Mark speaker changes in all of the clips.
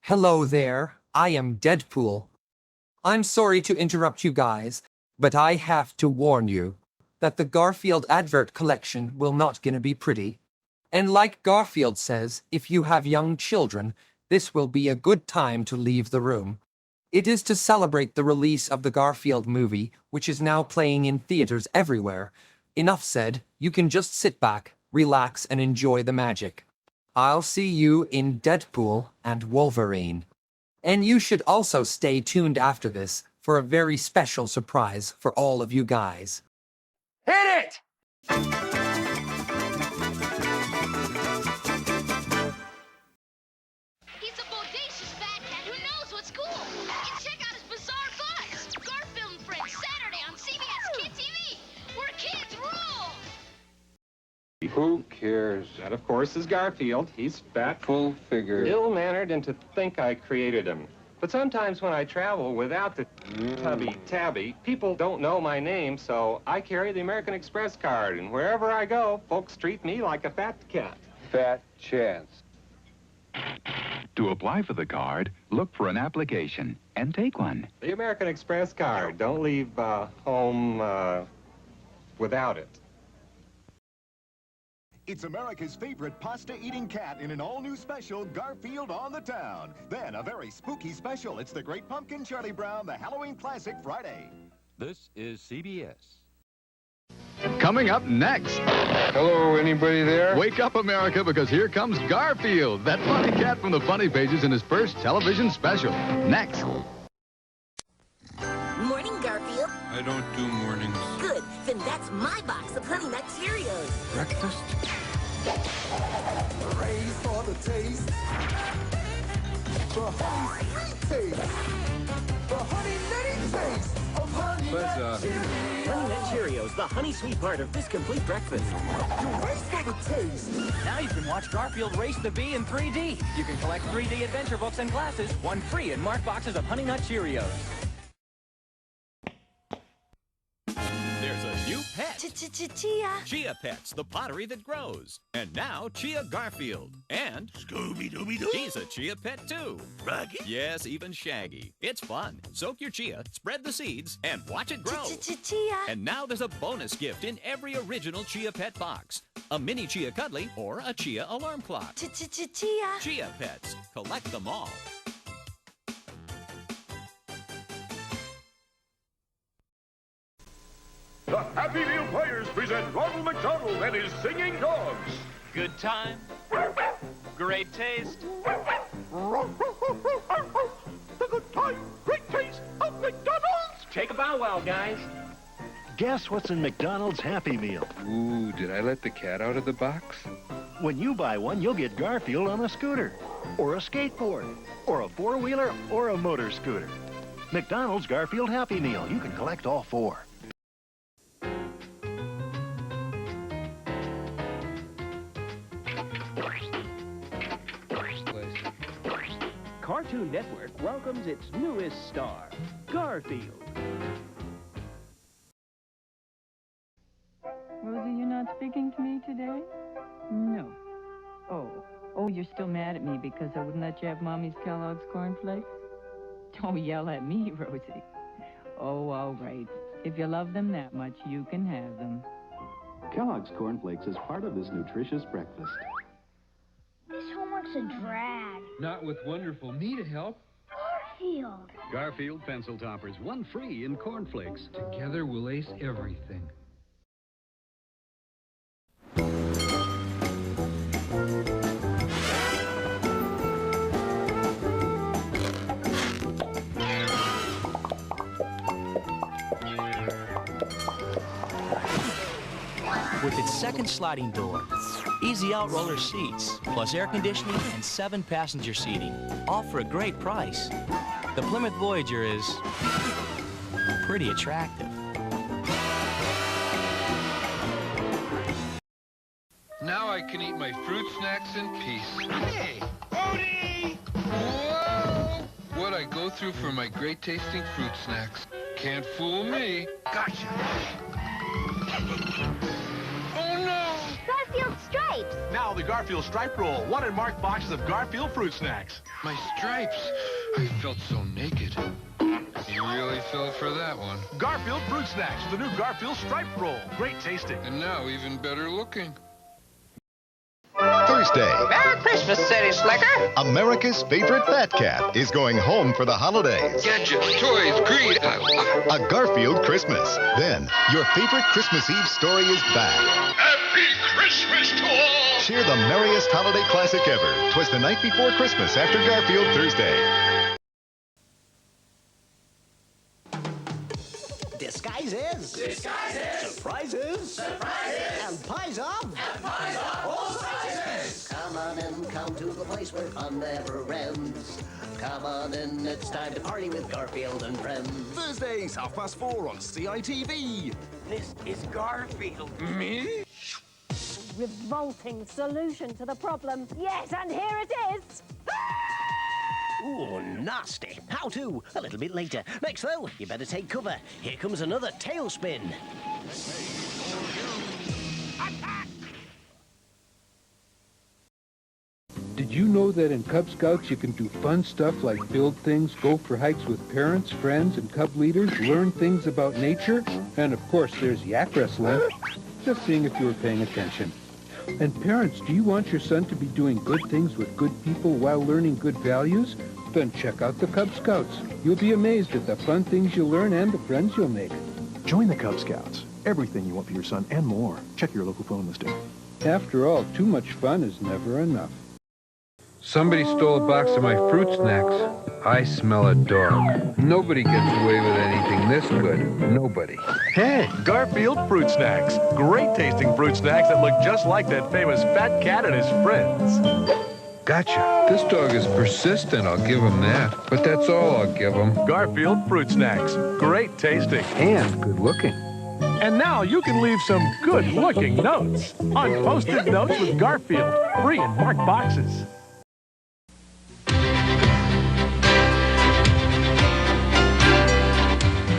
Speaker 1: Hello there, I am Deadpool. I'm sorry to interrupt you guys, but I have to warn you that the Garfield Advert collection will not gonna be pretty. And like Garfield says, if you have young children, this will be a good time to leave the room. It is to celebrate the release of the Garfield movie, which is now playing in theaters everywhere. Enough said, you can just sit back, relax, and enjoy the magic. I'll see you in Deadpool and Wolverine. And you should also stay tuned after this for a very special surprise for all of you guys. Hit it!
Speaker 2: He's a bodacious fat cat who knows what's cool. And check out his bizarre buzz. Garfield and Friends, Saturday on CBS Kid TV, where kids rule.
Speaker 3: Who cares?
Speaker 4: That, of course, is Garfield. He's fat,
Speaker 3: Full figure.
Speaker 4: ill-mannered, and to think I created him. But sometimes when I travel without the tabby, people don't know my name, so I carry the American Express card, and wherever I go, folks treat me like a fat cat.
Speaker 3: Fat chance.
Speaker 5: To apply for the card, look for an application and take one.
Speaker 4: The American Express card. Don't leave home without it.
Speaker 6: It's America's favorite pasta-eating cat in an all-new special, Garfield on the Town. Then a very spooky special. It's the Great Pumpkin Charlie Brown, the Halloween Classic Friday.
Speaker 7: This is CBS.
Speaker 5: Coming up next,
Speaker 3: Hello, anybody there?
Speaker 5: wake up, America, because here comes Garfield, that funny cat from the Funny Pages in his first television special. Next.
Speaker 8: Morning, Garfield.
Speaker 9: I don't do mornings.
Speaker 8: Good. Then that's my box of Honey Nut Cheerios.
Speaker 9: Breakfast?
Speaker 6: Praise for the taste. The honey sweet taste. The honey nutty taste of Honey Nut Cheerios.
Speaker 10: Honey Nut Cheerios, the honey sweet part of this complete breakfast.
Speaker 6: You race for the taste.
Speaker 10: Now you can watch Garfield Race the Bee in 3D. You can collect 3D adventure books and glasses, one free in marked boxes of Honey Nut Cheerios.
Speaker 7: There's a new pet.
Speaker 8: Chia.
Speaker 7: Chia Pets, the pottery that grows. And now Chia Garfield. And
Speaker 9: Scooby-Dooby-Doo.
Speaker 7: she's a Chia pet too.
Speaker 9: Raggy?
Speaker 7: Yes, even Shaggy. It's fun. Soak your Chia, spread the seeds, and watch it grow.
Speaker 8: Chia.
Speaker 7: And now there's a bonus gift in every original Chia Pet box. A mini Chia Cuddly or a Chia alarm clock.
Speaker 8: Chia.
Speaker 7: Chia Pets. Collect them all.
Speaker 6: The Happy Meal Players present Ronald McDonald and his singing dogs.
Speaker 10: Good time. Great taste.
Speaker 6: The good time, great taste of McDonald's.
Speaker 10: Take a bow wow, guys.
Speaker 11: Guess what's in McDonald's Happy Meal?
Speaker 3: Ooh, did I let the cat out of the box?
Speaker 11: When you buy one, you'll get Garfield on a scooter, or a skateboard, or a four-wheeler, or a motor scooter. McDonald's Garfield Happy Meal. You can collect all four.
Speaker 10: Cartoon Network welcomes its newest star, Garfield.
Speaker 12: Rosie, you're not speaking to me today? No. Oh, you're still mad at me because I wouldn't let you have Mommy's Kellogg's cornflakes? Don't yell at me, Rosie. Oh, all right. If you love them that much, you can have them.
Speaker 13: Kellogg's cornflakes is part of this nutritious breakfast.
Speaker 2: This homework's a drag.
Speaker 9: Not with wonderful me to help.
Speaker 2: Garfield.
Speaker 13: Garfield pencil toppers, one free in cornflakes.
Speaker 9: Together we'll ace everything.
Speaker 10: With its second sliding door, easy out roller seats, plus air conditioning and 7 passenger seating, all for a great price. The Plymouth Voyager is pretty attractive.
Speaker 9: Now I can eat my fruit snacks in peace. Hey! Odie! Whoa! What I go through for my great tasting fruit snacks. Can't fool me. Gotcha. Oh no!
Speaker 2: Garfield stripes.
Speaker 11: Now the Garfield Stripe Roll. 1 in marked boxes of Garfield fruit snacks.
Speaker 9: My stripes. I felt so naked. You really fell for that one.
Speaker 11: Garfield fruit snacks with the new Garfield Stripe Roll. Great tasting.
Speaker 9: And now even better looking.
Speaker 6: Thursday,
Speaker 14: Merry Christmas, City Slicker.
Speaker 6: America's favorite fat cat is going home for the holidays.
Speaker 9: Gadgets, toys, greed.
Speaker 6: A Garfield Christmas. Then, your favorite Christmas Eve story is back.
Speaker 9: Happy Christmas to all!
Speaker 6: Share the merriest holiday classic ever. 'Twas the night before Christmas after Garfield Thursday.
Speaker 8: Disguises.
Speaker 14: Disguises.
Speaker 8: Surprises.
Speaker 14: Surprises.
Speaker 8: And pies of.
Speaker 14: All sizes.
Speaker 8: Come on in, come to the place where fun never ends. Come on in, it's time to party with Garfield and friends.
Speaker 15: Thursdays, 4:30 on CITV.
Speaker 14: This is Garfield.
Speaker 9: Me?
Speaker 16: Revolting solution to the problem. Yes, and here it is.
Speaker 8: Ooh, nasty. How to? A little bit later. Next, though, you better take cover. Here comes another tailspin.
Speaker 17: Did you know that in Cub Scouts you can do fun stuff like build things, go for hikes with parents, friends, and Cub leaders, learn things about nature, and of course there's yak wrestling? Just seeing if you were paying attention. And parents, do you want your son to be doing good things with good people while learning good values? Then check out the Cub Scouts. You'll be amazed at the fun things you'll learn and the friends you'll make.
Speaker 18: Join the Cub Scouts. Everything you want for your son and more. Check your local phone listing.
Speaker 17: After all, too much fun is never enough.
Speaker 3: Somebody stole a box of my fruit snacks. I smell a dog. Nobody gets away with anything this good. Nobody.
Speaker 11: Hey, Garfield fruit snacks. Great tasting fruit snacks that look just like that famous fat cat and his friends.
Speaker 3: Gotcha. This dog is persistent, I'll give him that. But that's all I'll give him.
Speaker 11: Garfield fruit snacks. Great tasting.
Speaker 3: And good looking.
Speaker 11: And now you can leave some good-looking notes on Post-it Notes with Garfield. Free in marked boxes.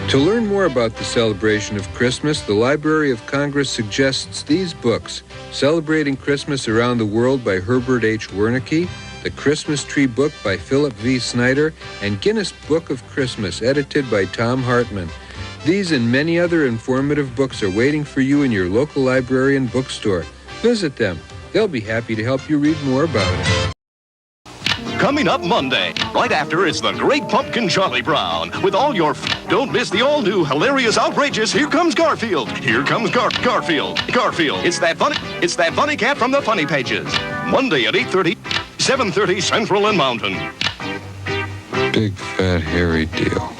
Speaker 3: To learn more about the celebration of Christmas, the Library of Congress suggests these books: Celebrating Christmas Around the World by Herbert H. Wernicke, The Christmas Tree Book by Philip V. Snyder, and Guinness Book of Christmas, edited by Tom Hartman. These and many other informative books are waiting for you in your local library and bookstore. Visit them. They'll be happy to help you read more about it.
Speaker 19: Coming up Monday, right after it's the Great Pumpkin Charlie Brown. With all your don't miss the all-new, hilarious, outrageous Here Comes Garfield. Here comes Garfield. Garfield. It's that funny cat from the Funny Pages. Monday at 8:30, 7:30 Central and Mountain.
Speaker 3: Big fat hairy deal.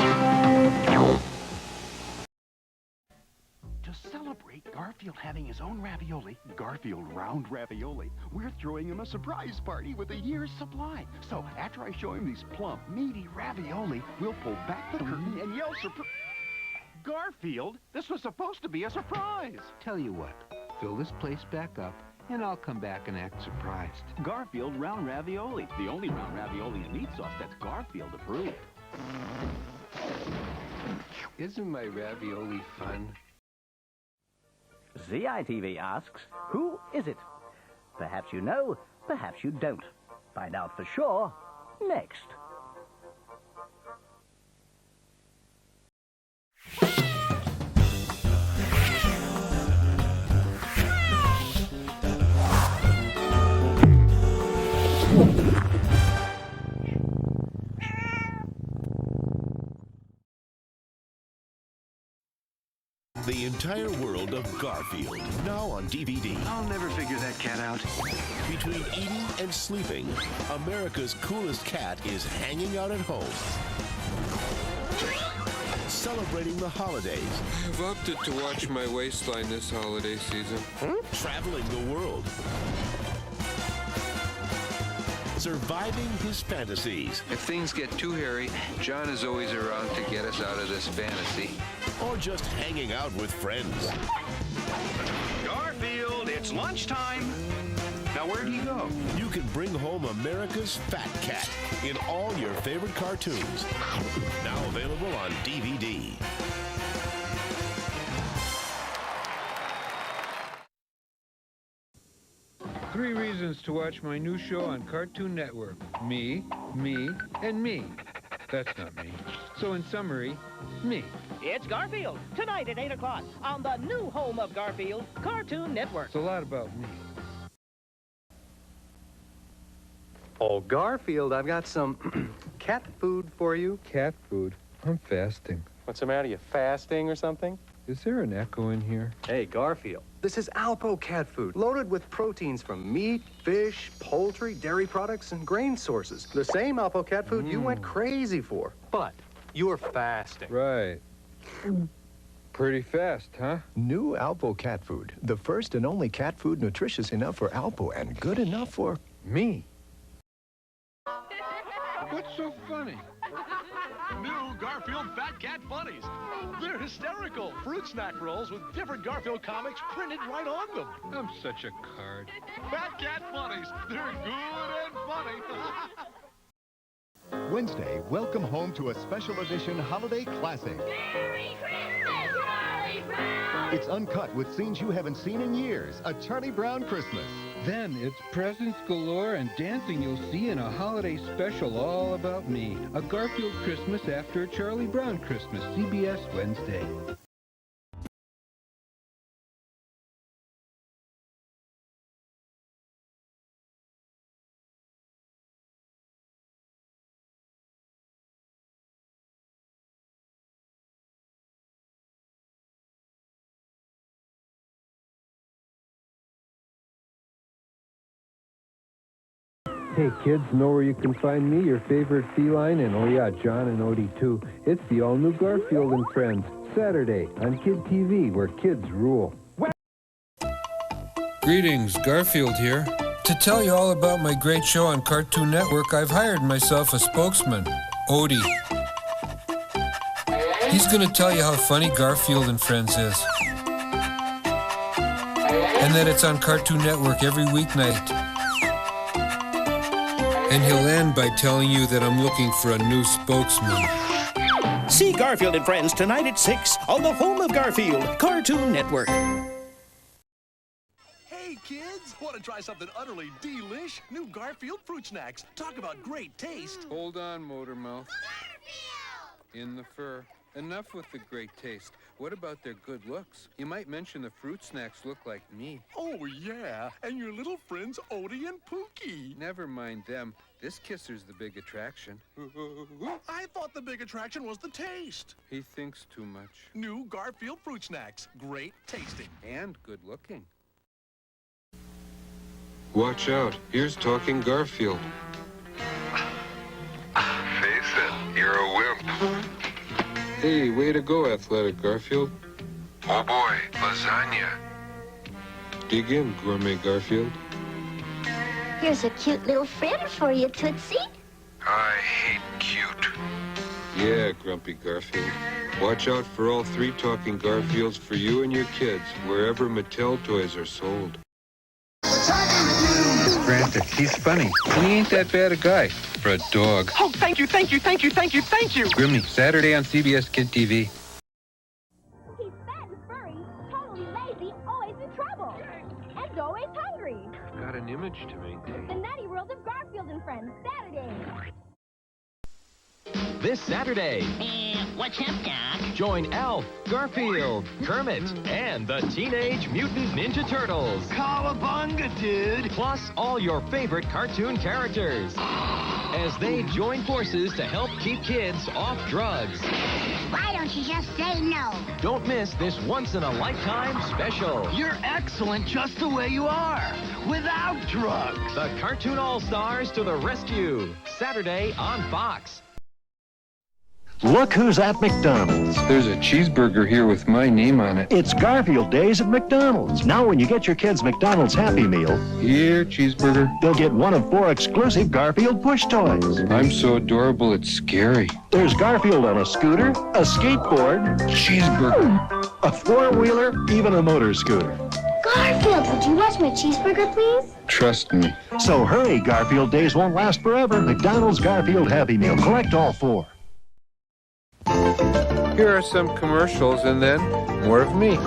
Speaker 13: To celebrate Garfield having his own ravioli, Garfield Round Ravioli, we're throwing him a surprise party with a year's supply. So after I show him these plump, meaty ravioli, we'll pull back the curtain and yell surprise. Garfield, this was supposed to be a surprise.
Speaker 17: Tell you what, fill this place back up, and I'll come back and act surprised.
Speaker 13: Garfield Round Ravioli, the only round ravioli and meat sauce that's Garfield approved.
Speaker 17: Isn't my ravioli fun?
Speaker 20: CITV asks, who is it? Perhaps you know, perhaps you don't. Find out for sure next.
Speaker 21: The entire world of Garfield, now on DVD.
Speaker 18: I'll never figure that cat out.
Speaker 21: Between eating and sleeping, America's coolest cat is hanging out at home. Celebrating the holidays.
Speaker 3: I've opted to watch my waistline this holiday season.
Speaker 21: Traveling the world. Surviving his fantasies.
Speaker 3: If things get too hairy, John is always around to get us out of this fantasy.
Speaker 21: Or just hanging out with friends.
Speaker 22: Garfield, it's lunchtime. Now
Speaker 11: where'd he go?
Speaker 21: You can bring home America's Fat Cat in all your favorite cartoons. Now available on DVD.
Speaker 17: Three reasons to watch my new show on Cartoon Network. Me, and me. That's not me. So in summary, me.
Speaker 1: It's Garfield, tonight at 8 o'clock on the new home of Garfield, Cartoon Network.
Speaker 17: It's a lot about me.
Speaker 22: Oh, Garfield, I've got some cat food for you.
Speaker 3: Cat food? I'm fasting.
Speaker 4: What's the matter? You fasting or something?
Speaker 3: Is there an echo in here?
Speaker 22: Hey, Garfield, this is Alpo cat food, loaded with proteins from meat, fish, poultry, dairy products, and grain sources. The same Alpo cat food you went crazy for. But you're fasting.
Speaker 3: Right. Pretty fast, huh?
Speaker 18: New Alpo cat food. The first and only cat food nutritious enough for Alpo and good enough for
Speaker 3: me.
Speaker 17: What's so funny?
Speaker 5: New Garfield Fat Cat Funnies. They're hysterical. Fruit snack rolls with different Garfield comics printed right on them.
Speaker 17: I'm such a card.
Speaker 5: Fat Cat Funnies. They're good and funny.
Speaker 6: Wednesday, welcome home to a special edition holiday classic.
Speaker 2: Merry Christmas, Charlie Brown!
Speaker 6: It's uncut with scenes you haven't seen in years. A Charlie Brown Christmas.
Speaker 17: Then it's presents galore and dancing you'll see in a holiday special all about me. A Garfield Christmas after a Charlie Brown Christmas, CBS Wednesday.
Speaker 3: Hey kids, know where you can find me, your favorite feline, and oh yeah, John and Odie too. It's the all-new Garfield and Friends, Saturday on Kid TV, where kids rule. Greetings, Garfield here. To tell you all about my great show on Cartoon Network, I've hired myself a spokesman, Odie. He's gonna tell you how funny Garfield and Friends is. And that it's on Cartoon Network every weeknight. And he'll end by telling you that I'm looking for a new spokesman.
Speaker 1: See Garfield and Friends tonight at 6 on the home of Garfield, Cartoon Network.
Speaker 5: Hey, kids. Want to try something utterly delish? New Garfield fruit snacks. Talk about great taste.
Speaker 3: Hold on, Motormouth. In the fur. Enough with the great taste. What about their good looks? You might mention the fruit snacks look like me.
Speaker 5: Oh, yeah. And your little friends Odie and Pookie.
Speaker 3: Never mind them. This kisser's the big attraction.
Speaker 5: I thought the big attraction was the taste.
Speaker 3: He thinks too much.
Speaker 5: New Garfield fruit snacks. Great tasting.
Speaker 3: And good looking. Watch out. Here's Talking Garfield.
Speaker 9: Face it, you're a wimp.
Speaker 3: Hey, way to go, Athletic Garfield.
Speaker 9: Oh boy, lasagna.
Speaker 3: Dig in, Gourmet Garfield.
Speaker 2: Here's a cute little friend for you, Tootsie.
Speaker 9: I hate cute.
Speaker 3: Yeah, Grumpy Garfield. Watch out for all 3 Talking Garfields for you and your kids, wherever Mattel toys are sold. Granted, he's funny. He ain't that bad a guy for a dog.
Speaker 1: Oh, thank you, thank you, thank you, thank you, thank you.
Speaker 3: Grimmy, Saturday on CBS Kid TV.
Speaker 16: He's fat and furry, totally lazy, always in trouble, and always hungry.
Speaker 3: Got an image to maintain.
Speaker 16: The Nutty World of Garfield and Friends, Saturday.
Speaker 23: This Saturday,
Speaker 2: What's up, Doc?
Speaker 23: join Alf, Garfield, Kermit, and the Teenage Mutant Ninja Turtles.
Speaker 14: Cowabunga, dude!
Speaker 23: Plus all your favorite cartoon characters. As they join forces to help keep kids off drugs.
Speaker 2: Why don't you just say no?
Speaker 23: Don't miss this once-in-a-lifetime special.
Speaker 14: You're excellent just the way you are, without drugs.
Speaker 23: The Cartoon All-Stars to the rescue. Saturday on Fox.
Speaker 11: Look who's at McDonald's.
Speaker 3: There's a cheeseburger here with my name on it.
Speaker 11: It's Garfield Days at McDonald's. Now when you get your kids McDonald's Happy Meal,
Speaker 3: Here, cheeseburger.
Speaker 11: they'll get one of 4 exclusive Garfield push toys.
Speaker 3: I'm so adorable, it's scary.
Speaker 11: There's Garfield on a scooter, a skateboard,
Speaker 3: Cheeseburger.
Speaker 11: a 4-wheeler, even a motor scooter.
Speaker 16: Garfield, would you watch my cheeseburger, please?
Speaker 3: Trust me.
Speaker 11: So hurry, Garfield days won't last forever. McDonald's Garfield Happy Meal. Collect all 4.
Speaker 3: Here are some commercials and then more of me.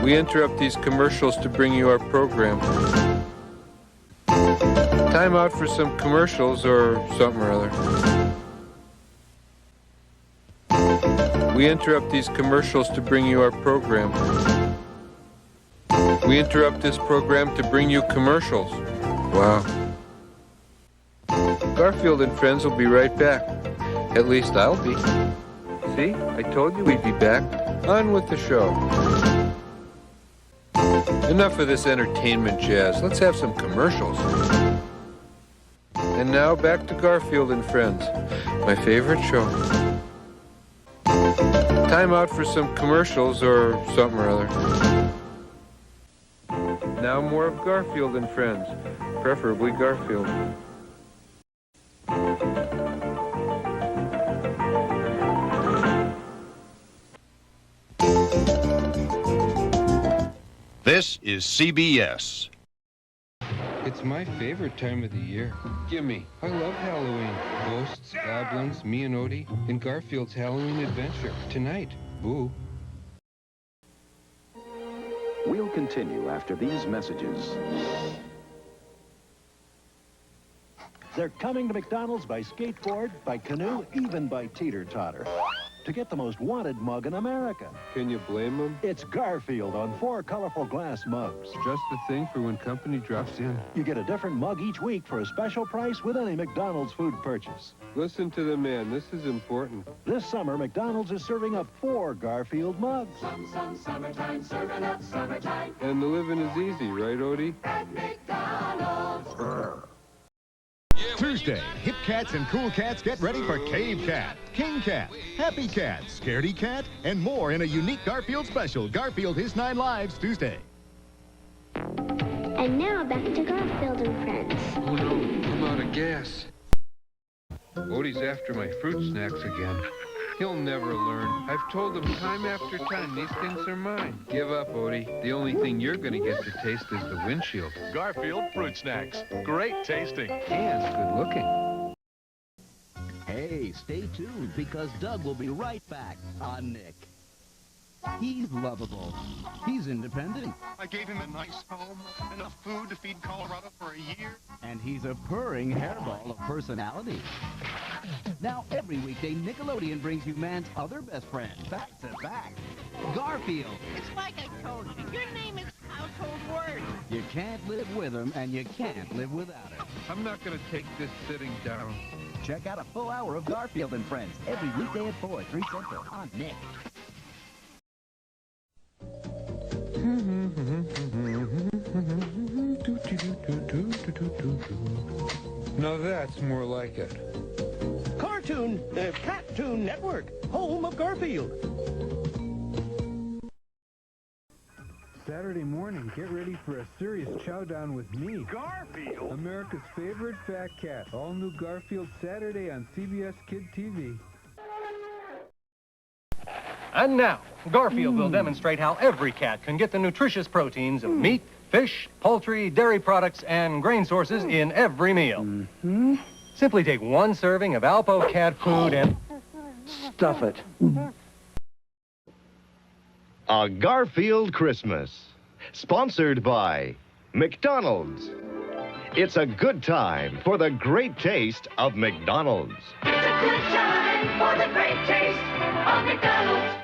Speaker 3: We interrupt these commercials to bring you our program. Time out for some commercials or something or other. We interrupt these commercials to bring you our program. We interrupt this program to bring you commercials. Wow. Garfield and friends will be right back. At least I'll be. See? I told you we'd be back. On with the show. Enough of this entertainment jazz. Let's have some commercials. And now back to Garfield and Friends, my favorite show. Time out for some commercials or something or other. Now more of Garfield and Friends, preferably Garfield.
Speaker 21: This is CBS.
Speaker 3: It's my favorite time of the year. Gimme. I love Halloween. Ghosts, goblins, me and Odie, in Garfield's Halloween adventure. Tonight. Boo.
Speaker 7: We'll continue after these messages.
Speaker 11: They're coming to McDonald's by skateboard, by canoe, even by teeter-totter. To get the most wanted mug in America.
Speaker 3: Can you blame them?
Speaker 11: It's Garfield on 4 colorful glass mugs.
Speaker 3: Just the thing for when company drops in.
Speaker 11: You get a different mug each week for a special price with any McDonald's food purchase.
Speaker 3: Listen to the man. This is important.
Speaker 11: This summer, McDonald's is serving up 4 Garfield mugs.
Speaker 10: Summertime, serving up summertime.
Speaker 3: And the living is easy, right, Odie?
Speaker 10: At McDonald's.
Speaker 6: Tuesday, hip cats and cool cats get ready for Cave Cat, King Cat, Happy Cat, Scaredy Cat, and more in a unique Garfield special. Garfield His 9 Lives, Tuesday.
Speaker 16: And now back to Garfield and Friends.
Speaker 3: Oh no, I'm out of gas. Odie's after my fruit snacks again. He'll never learn. I've told him time after time, these things are mine. Give up, Odie. The only thing you're gonna get to taste is the windshield.
Speaker 5: Garfield Fruit Snacks. Great tasting.
Speaker 3: And good looking.
Speaker 20: Hey, stay tuned because Doug will be right back on Nick. He's lovable. He's independent.
Speaker 13: I gave him a nice home, enough food to feed Colorado for a year.
Speaker 20: And he's a purring hairball of personality. Now, every weekday, Nickelodeon brings you man's other best friend, back to back, Garfield.
Speaker 12: It's like I told you, your name is household word.
Speaker 20: You can't live with him, and you can't live without him.
Speaker 3: I'm not gonna take this sitting down.
Speaker 20: Check out a full hour of Garfield and Friends every weekday at 4, 3 Central on Nick.
Speaker 3: Now that's more like it.
Speaker 1: Cartoon Network, home of Garfield.
Speaker 17: Saturday morning, get ready for a serious chow-down with me.
Speaker 13: Garfield?
Speaker 17: America's favorite fat cat. All new Garfield Saturday on CBS Kid TV.
Speaker 22: And now, Garfield will demonstrate how every cat can get the nutritious proteins of meat, fish, poultry, dairy products, and grain sources in every meal. Simply take 1 serving of Alpo cat food and stuff it.
Speaker 19: A Garfield Christmas, sponsored by McDonald's. It's a good time for the great taste of McDonald's.
Speaker 10: It's a good time for the great taste of McDonald's.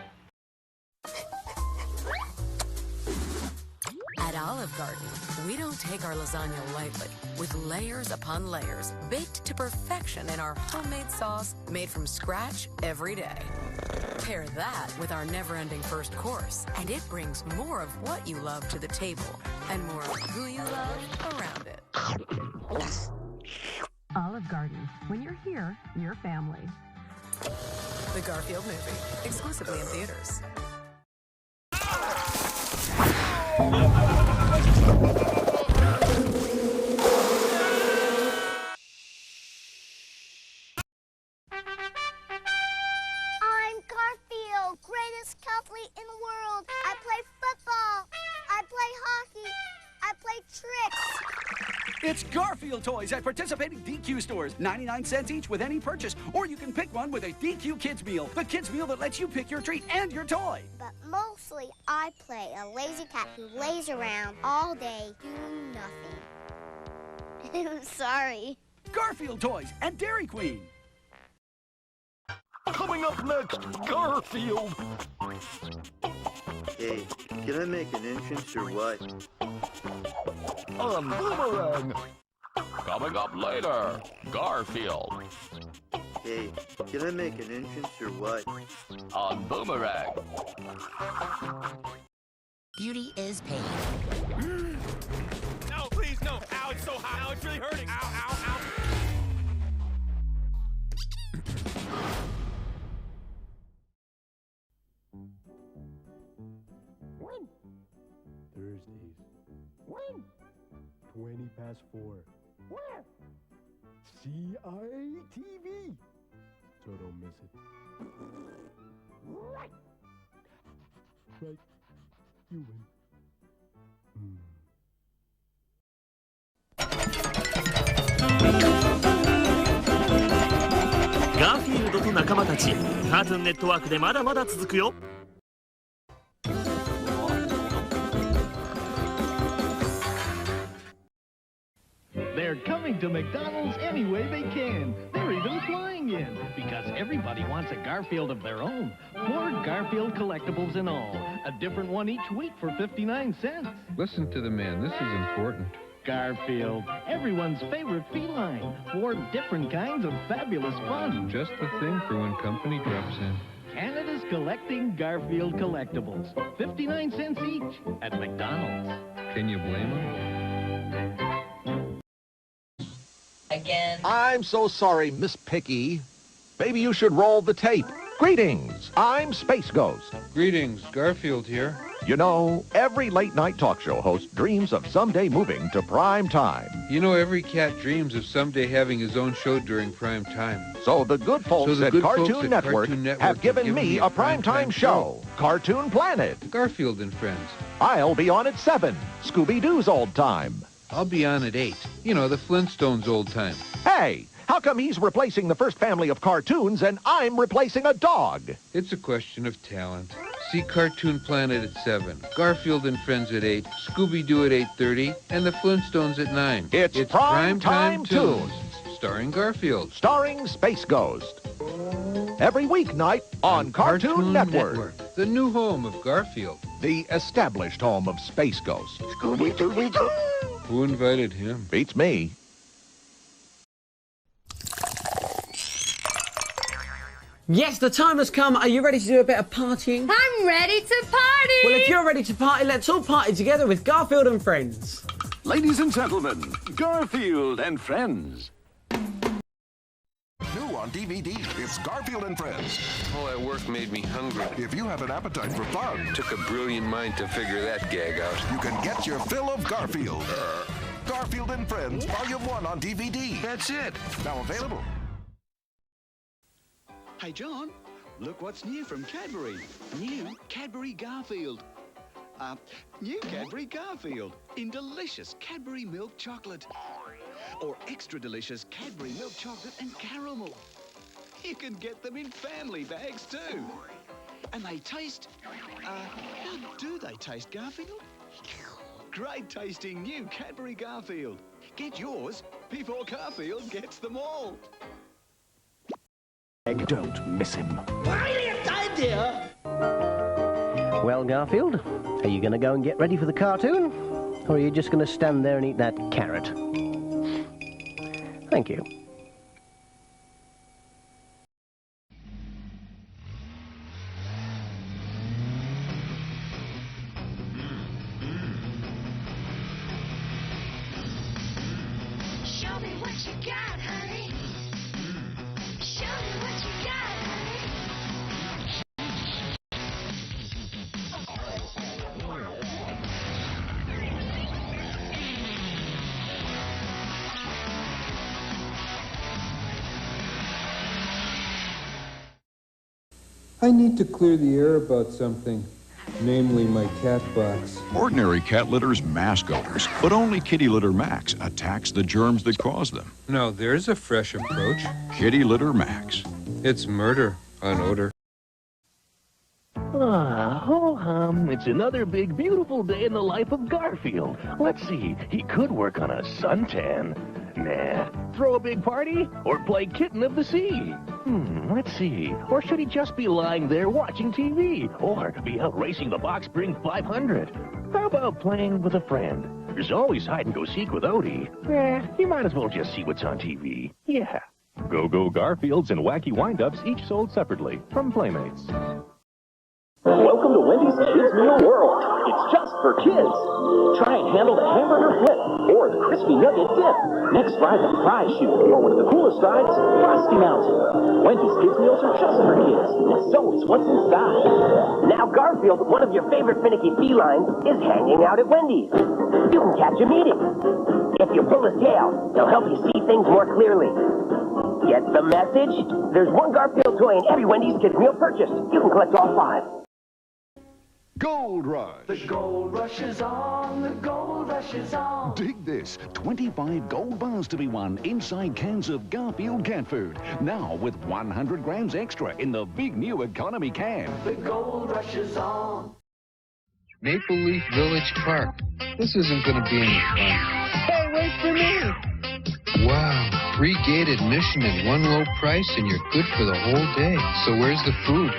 Speaker 24: At Olive Garden, we don't take our lasagna lightly, with layers upon layers, baked to perfection in our homemade sauce, made from scratch every day. Pair that with our never-ending first course, and it brings more of what you love to the table, and more of who you love around it.
Speaker 25: Olive Garden. When you're here, you're family.
Speaker 24: The Garfield Movie, exclusively in theaters.
Speaker 16: I'm Garfield, greatest athlete in the world. I
Speaker 4: It's Garfield toys at participating DQ stores. 99 cents each with any purchase. Or you can pick one with a DQ Kids Meal. The kids meal that lets you pick your treat and your toy.
Speaker 16: But mostly I play a lazy cat who lays around all day doing nothing. I'm sorry.
Speaker 4: Garfield toys and Dairy Queen.
Speaker 8: Coming up next, Garfield.
Speaker 9: Hey, can I make an entrance or what?
Speaker 8: On Boomerang. Coming up later, Garfield.
Speaker 9: Hey, can I make an entrance or what?
Speaker 8: On Boomerang.
Speaker 15: Beauty is pain.
Speaker 18: No, please, no. Ow, it's so hot. Ow, it's really hurting. Ow, ow, ow.
Speaker 26: When? Thursdays. When? 4:20. Where? CITV. So don't miss it. Right. Right. You win.
Speaker 27: ガーフィールドと仲間たち、カートゥーンネットワークでまだまだ続くよ。
Speaker 11: They're coming to McDonald's any way they can. They're even flying in because everybody wants a Garfield of their own. 4 Garfield collectibles in all. A different one each week for 59 cents.
Speaker 3: Listen to the man. This is important.
Speaker 11: Garfield, everyone's favorite feline. 4 different kinds of fabulous fun.
Speaker 3: Just the thing for when company drops in.
Speaker 11: Canada's collecting Garfield collectibles. 59 cents each at McDonald's.
Speaker 3: Can you blame them?
Speaker 28: Again.
Speaker 29: I'm so sorry, Miss Picky. Maybe you should roll the tape. Greetings, I'm Space Ghost.
Speaker 3: Greetings, Garfield here.
Speaker 29: You know, every late-night talk show host dreams of someday moving to prime time.
Speaker 3: You know, every cat dreams of someday having his own show during prime time.
Speaker 29: So the good folks at Cartoon Network have given me a primetime show, Cartoon Planet.
Speaker 3: Garfield and Friends.
Speaker 29: I'll be on at 7, Scooby-Doo's old time.
Speaker 3: I'll be on at 8. You know, the Flintstones' old time.
Speaker 29: Hey, how come he's replacing the first family of cartoons and I'm replacing a dog?
Speaker 3: It's a question of talent. See Cartoon Planet at 7, Garfield and Friends at 8, Scooby-Doo at 8:30, and the Flintstones at 9.
Speaker 29: It's Primetime Tunes.
Speaker 3: Starring Garfield.
Speaker 29: Starring Space Ghost. Every weeknight on Cartoon Network.
Speaker 3: The new home of Garfield.
Speaker 29: The established home of Space Ghost. Scooby-Dooby-Doo.
Speaker 3: Who invited him?
Speaker 29: Beats me.
Speaker 30: Yes, the time has come. Are you ready to do a bit of partying?
Speaker 31: I'm ready to party!
Speaker 30: Well, if you're ready to party, let's all party together with Garfield and Friends.
Speaker 8: Ladies and gentlemen, Garfield and Friends.
Speaker 6: New on DVD, it's Garfield and Friends.
Speaker 3: All that work made me hungry.
Speaker 6: If you have an appetite for fun,
Speaker 3: Took a brilliant mind to figure that gag out.
Speaker 6: you can get your fill of Garfield. Garfield and Friends, Volume 1 on DVD.
Speaker 3: That's it.
Speaker 6: Now available.
Speaker 32: Hey, John, look what's new from Cadbury. New Cadbury Garfield. New Cadbury Garfield in delicious Cadbury milk chocolate. Or extra delicious Cadbury milk chocolate and caramel. You can get them in family bags too. And they taste, how do they taste, Garfield? Great tasting new Cadbury Garfield. Get yours before Garfield gets them all.
Speaker 11: Don't miss him.
Speaker 10: Brilliant idea!
Speaker 33: Well, Garfield, are you going to go and get ready for the cartoon? Or are you just going to stand there and eat that carrot? Thank you.
Speaker 10: Show me what you got, honey. Show me what you got, honey.
Speaker 17: I need to clear the air about something. namely my cat box.
Speaker 1: Ordinary cat litter's mask odors, but only Kitty Litter Max attacks the germs that cause them.
Speaker 3: Now there's a fresh approach.
Speaker 1: Kitty Litter Max.
Speaker 3: It's murder on odor.
Speaker 11: Ah, ho hum. It's another big, beautiful day in the life of Garfield. Let's see. He could work on a suntan. Nah. Throw a big party? Or play Kitten of the Sea? Let's see. Or should he just be lying there watching TV? Or be out racing the Box Spring 500? How about playing with a friend? There's always hide-and-go-seek with Odie. You might as well just see what's on TV. Yeah. Go-Go Garfields and Wacky Wind-Ups, each sold separately from Playmates.
Speaker 2: Welcome to Wendy's Kids Meal World. It's just for kids. Try and handle the hamburger flip or the crispy nugget dip. Next, ride the fry chute or one of the coolest rides, Frosty Mountain. Wendy's Kids Meals are just for kids, and so is what's inside. Now Garfield, one of your favorite finicky felines, is hanging out at Wendy's. You can catch him eating. If you pull his tail, he'll help you see things more clearly. Get the message? There's one Garfield toy in every Wendy's Kids Meal purchase. You can collect all 5.
Speaker 6: Gold Rush.
Speaker 10: The gold rush is on, the gold rush is on.
Speaker 8: Dig this, 25 gold bars to be won inside cans of Garfield cat food. Now with 100 grams extra in the big new economy can.
Speaker 10: The gold rush is on.
Speaker 3: Maple Leaf Village Park. This isn't going to be any fun.
Speaker 10: Hey, wait for me.
Speaker 3: Wow, free gate admission and one low price and you're good for the whole day. So where's the food?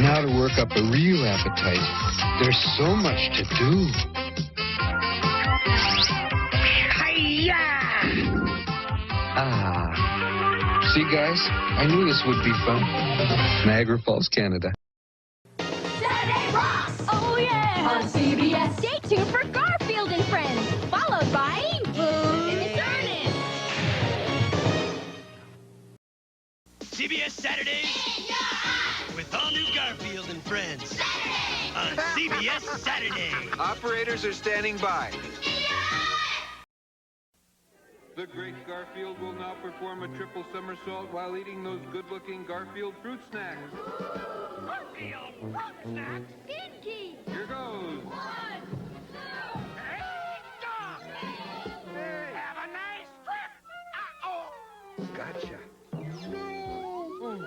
Speaker 3: Now to work up a real appetite. There's so much to do. Ah. See, guys, I knew this would be fun. Niagara Falls, Canada.
Speaker 31: Saturday rocks! Oh, yeah! On CBS. Stay tuned for Garfield and Friends, followed by Boom in Earnest.
Speaker 18: CBS Saturdays with all new Garfield and Friends on CBS Saturday.
Speaker 3: Operators are standing by. The great Garfield will now perform a triple somersault while eating those good-looking Garfield fruit snacks.
Speaker 10: Garfield fruit snacks.
Speaker 31: Stinky!
Speaker 3: Here goes.
Speaker 10: 1, 2, 3. Have a nice trip.
Speaker 3: Gotcha. Oh,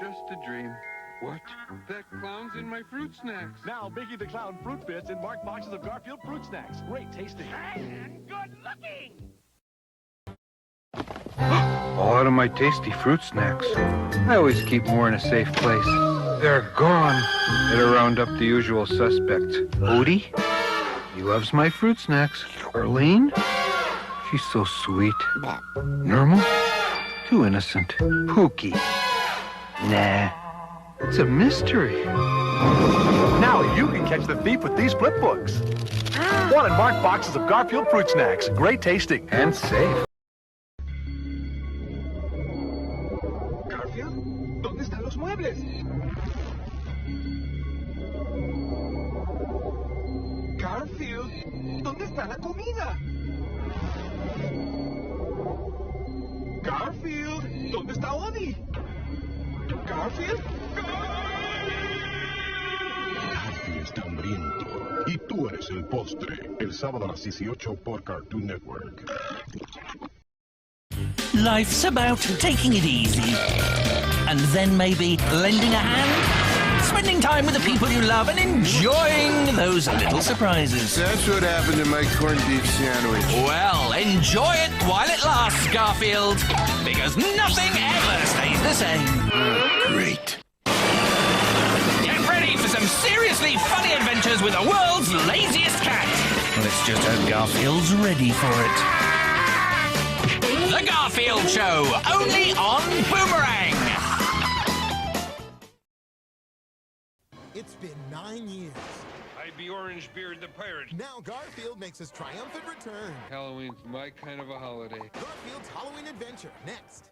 Speaker 3: just a dream. What? That clown's in my fruit snacks.
Speaker 18: Now, Mickey the Clown fruit bits in marked boxes of Garfield fruit snacks. Great tasting.
Speaker 10: And good looking.
Speaker 3: All out of my tasty fruit snacks. I always keep more in a safe place. They're gone. Better round up the usual suspects. Odie? He loves my fruit snacks. Arlene? She's so sweet. Normal? Too innocent. Pookie? Nah. It's a mystery.
Speaker 18: Now you can catch the thief with these flip books. One in marked boxes of Garfield fruit snacks. Great tasting.
Speaker 3: And safe.
Speaker 10: Garfield, ¿dónde están los muebles? Garfield, ¿dónde está la comida? Garfield, ¿dónde está Odie? Garfield?
Speaker 26: Garfield está hambriento y tú eres el postre. El sábado a las 18 por Cartoon Network.
Speaker 5: Life's about taking it easy. And then maybe lending a hand, spending time with the people you love and enjoying those little surprises.
Speaker 7: That's what happened to my corned beef sandwich.
Speaker 5: Well, enjoy it while it lasts, Garfield. Because nothing ever stays the same.
Speaker 7: Great.
Speaker 5: Get ready for some seriously funny adventures with the world's laziest cat. Let's just hope Garfield's ready for it. The Garfield Show, only on Boomerang.
Speaker 12: It's been 9 years.
Speaker 3: I'd be Orangebeard the pirate.
Speaker 12: Now Garfield makes his triumphant return.
Speaker 3: Halloween's my kind of a holiday.
Speaker 12: Garfield's Halloween Adventure, next.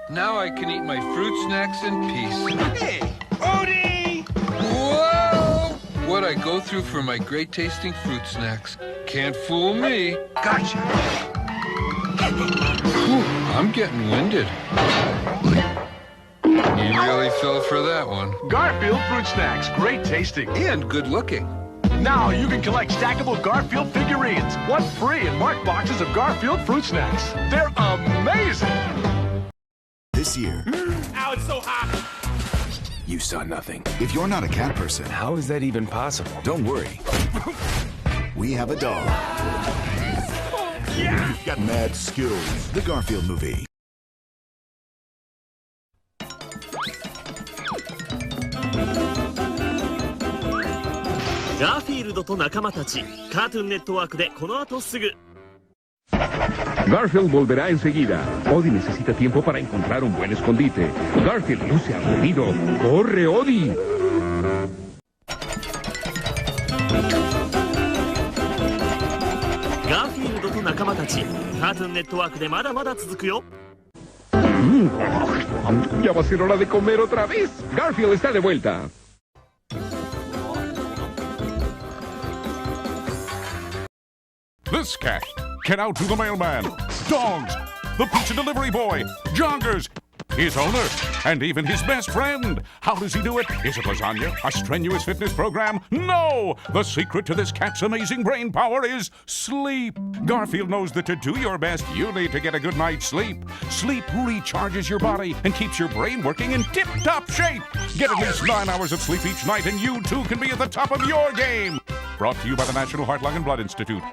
Speaker 3: Now I can eat my fruit snacks in peace.
Speaker 10: Hey, Odie!
Speaker 3: Whoa! What I go through for my great tasting fruit snacks. Can't fool me. Gotcha. Whew, I'm getting winded. He really fell for that one.
Speaker 18: Garfield Fruit Snacks, great tasting.
Speaker 3: And good looking.
Speaker 18: Now you can collect stackable Garfield figurines. One free in marked boxes of Garfield Fruit Snacks. They're amazing.
Speaker 4: This year.
Speaker 5: Ow, it's so hot.
Speaker 4: You saw nothing. If you're not a cat person, how is that even possible? Don't worry. We have a dog.
Speaker 5: Yeah.
Speaker 4: You've got mad skills. The Garfield Movie.
Speaker 27: Garfield と仲間たち、カートゥーンネットワークでこの後すぐ。
Speaker 9: Garfield volverá enseguida. Odie necesita tiempo para encontrar un buen escondite. Garfield luce aburrido. ¡Corre, Odie!
Speaker 27: Garfield と仲間たち、カートゥーンネットワークでまだまだ続くよ。
Speaker 9: Ya va a ser hora de comer otra vez. Garfield está de vuelta.
Speaker 13: This cat can outdo the mailman, dogs, the pizza delivery boy, joggers, his owner, and even his best friend. How does he do it? Is it lasagna? A strenuous fitness program? No! The secret to this cat's amazing brain power is sleep. Garfield knows that to do your best, you need to get a good night's sleep. Sleep recharges your body and keeps your brain working in tip-top shape. Get at least 9 hours of sleep each night and you too can be at the top of your game. Brought to you by the National Heart, Lung, and Blood Institute.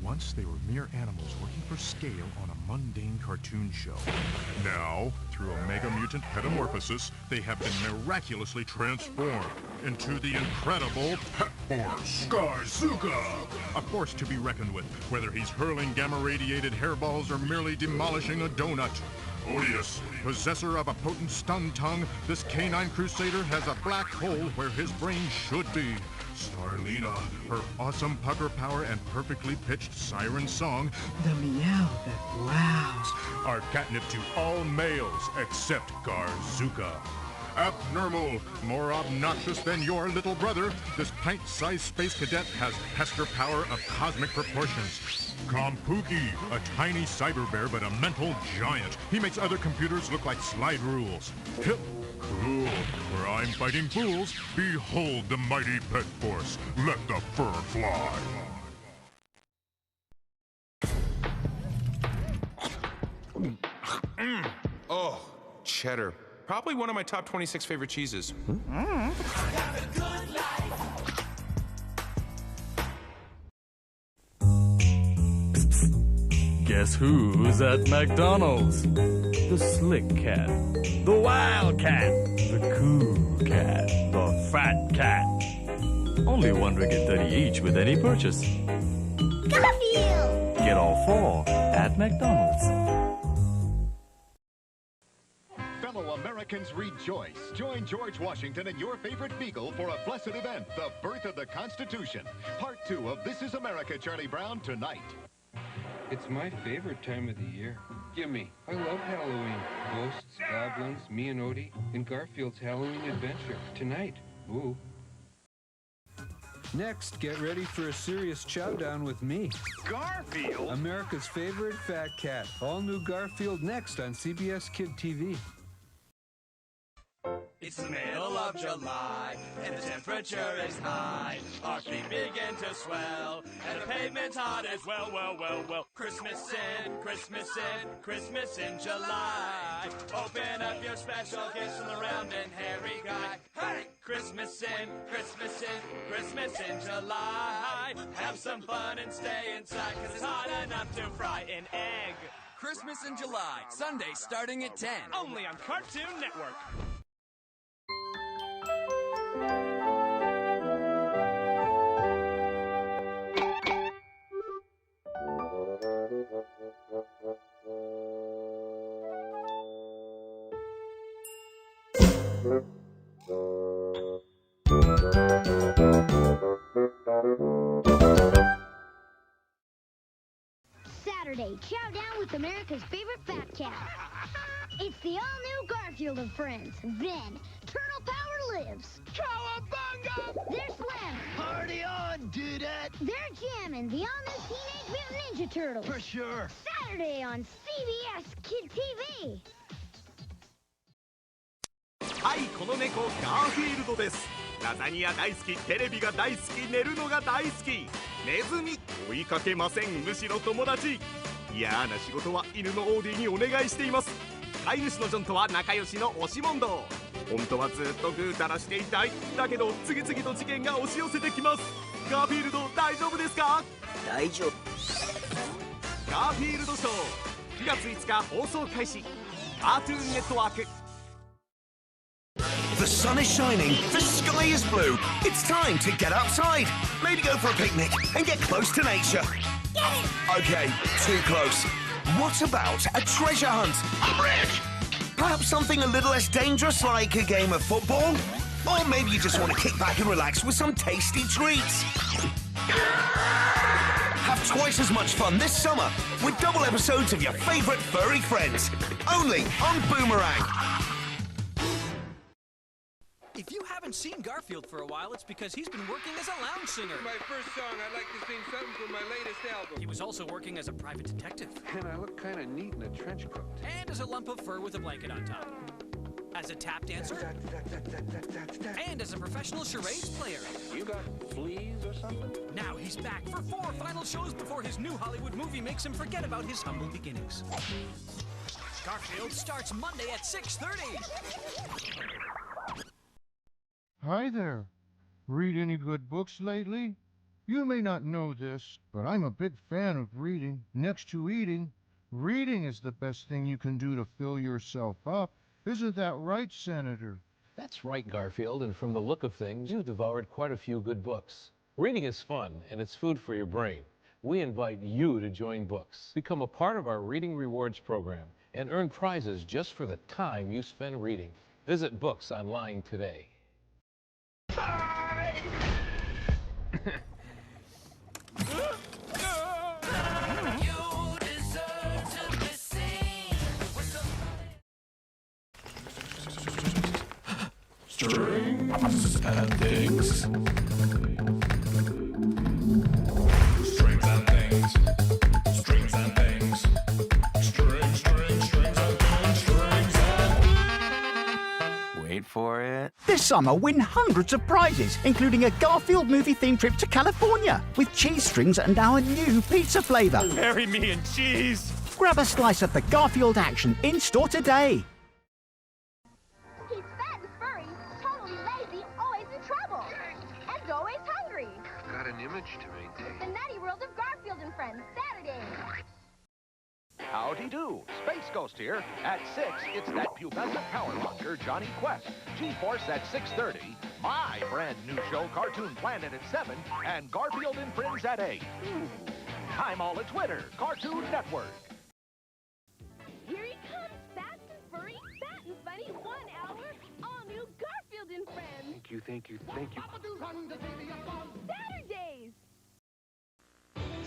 Speaker 14: Once they were mere animals working for scale on a mundane cartoon show. Now, through a mega mutant metamorphosis, they have been miraculously transformed into the incredible Pet Force, Garzuka! A force to be reckoned with, whether he's hurling gamma-radiated hairballs or merely demolishing a donut. Odious, possessor of a potent stun tongue, this canine crusader has a black hole where his brain should be. Starlina, her awesome pucker power and perfectly pitched siren song,
Speaker 16: the meow that wows,
Speaker 14: are catnip to all males except Garzuka. Abnormal, more obnoxious than your little brother, this pint-sized space cadet has pester power of cosmic proportions. Kompuki, a tiny cyber bear but a mental giant. He makes other computers look like slide rules. Hip, cool. Where I'm fighting fools, behold the mighty Pet Force. Let the fur fly.
Speaker 19: Oh, cheddar. Probably one of my top 26 favorite cheeses.
Speaker 20: Guess who's at McDonald's? The slick cat, the wild cat, the cool cat, the fat cat. Only $1.30 each with any purchase.
Speaker 10: Garfield!
Speaker 20: Get all 4 at McDonald's.
Speaker 6: Fellow Americans rejoice. Join George Washington and your favorite beagle for a blessed event, the birth of the Constitution. Part 2 of This Is America, Charlie Brown, tonight.
Speaker 3: It's my favorite time of the year. Gimme. I love Halloween. Ghosts, goblins, me and Odie, and Garfield's Halloween adventure. Tonight. Ooh.
Speaker 17: Next, get ready for a serious chowdown with me.
Speaker 18: Garfield?
Speaker 17: America's favorite fat cat. All new Garfield next on CBS Kid TV.
Speaker 5: It's the middle of July, and the temperature is high. Our feet begin to swell, and the pavement's hot as well, well. Christmas in July. Open up your special gifts from the round and hairy guy. Hey! Christmas in July. Have some fun and stay inside, 'cause it's hot enough to fry an egg.
Speaker 21: Christmas in July, Sunday starting at 10.
Speaker 5: Only on Cartoon Network.
Speaker 31: Saturday, chowdown with America's favorite fat cat. It's the all-new Garfield and Friends. Then, Turtle Power
Speaker 10: lives. Cowabunga! They're slim.
Speaker 1: Party on, dudette!
Speaker 10: They're jamming the all-new Teenage Mutant Ninja Turtles.
Speaker 1: For sure.
Speaker 10: Saturday on CBS Kid TV.
Speaker 27: はい、この猫ガーフィールドです。ラザニア大好き、テレビが大好き、寝るのが大好き。ネズミ追いかけません、むしろ友達。嫌な仕事は犬のオーディにお願いしています。飼い主のジョンとは仲良しの押し問答。本当はずっとぐうたらしていたい。だけど次々と事件が押し寄せてきます。ガーフィールド大丈夫ですか？
Speaker 2: 大丈夫。
Speaker 27: ガーフィールドショー9月5日放送開始。カートゥーンネットワーク。
Speaker 11: The sun is shining, the sky is blue. It's time to get outside. Maybe go for a picnic and get close to nature. Okay, too close. What about a treasure hunt? I'm rich! Perhaps something a little less dangerous like a game of football? Or maybe you just want to kick back and relax with some tasty treats. Have twice as much fun this summer with double episodes of your favorite furry friends. Only on Boomerang.
Speaker 15: If you haven't seen Garfield for a while, it's because he's been working as a lounge singer.
Speaker 3: For my first song, I'd like to sing something from my latest album.
Speaker 15: He was also working as a private detective.
Speaker 3: And I look kind of neat in a trench coat.
Speaker 15: And as a lump of fur with a blanket on top. As a tap dancer. And as a professional charades player.
Speaker 3: You got fleas or something?
Speaker 15: Now he's back for 4 final shows before his new Hollywood movie makes him forget about his humble beginnings. Garfield starts Monday at 6:30.
Speaker 22: Hi there. Read any good books lately? You may not know this, but I'm a big fan of reading. Next to eating, reading is the best thing you can do to fill yourself up. Isn't that right, Senator?
Speaker 23: That's right, Garfield, and from the look of things, you've devoured quite a few good books. Reading is fun, and it's food for your brain. We invite you to join Books. Become a part of our Reading Rewards program and earn prizes just for the time you spend reading. Visit Books online today.
Speaker 24: Strings and things. Strings and things. Strings and things. Strings and things.
Speaker 25: Wait for it.
Speaker 28: This summer, win hundreds of prizes, including a Garfield movie-themed trip to California with cheese strings and our new pizza flavor.
Speaker 27: Marry me and cheese.
Speaker 28: Grab a slice of the Garfield action in-store today.
Speaker 31: He's fat and furry, totally lazy, always in trouble. And always hungry.
Speaker 3: Got an image to maintain.
Speaker 31: The Nutty World of Garfield and Friends, Saturday.
Speaker 18: Howdy do. Space Ghost here. At 6, it's that pubescent power monster, Johnny Quest. G-Force at 6:30. My brand new show, Cartoon Planet at 7. And Garfield and Friends at 8. I'm all at Twitter, Cartoon Network.
Speaker 31: Here he comes, fast and furry, fat and funny, 1 hour, all new Garfield and Friends.
Speaker 3: Thank you, thank you, thank you.
Speaker 31: Saturdays.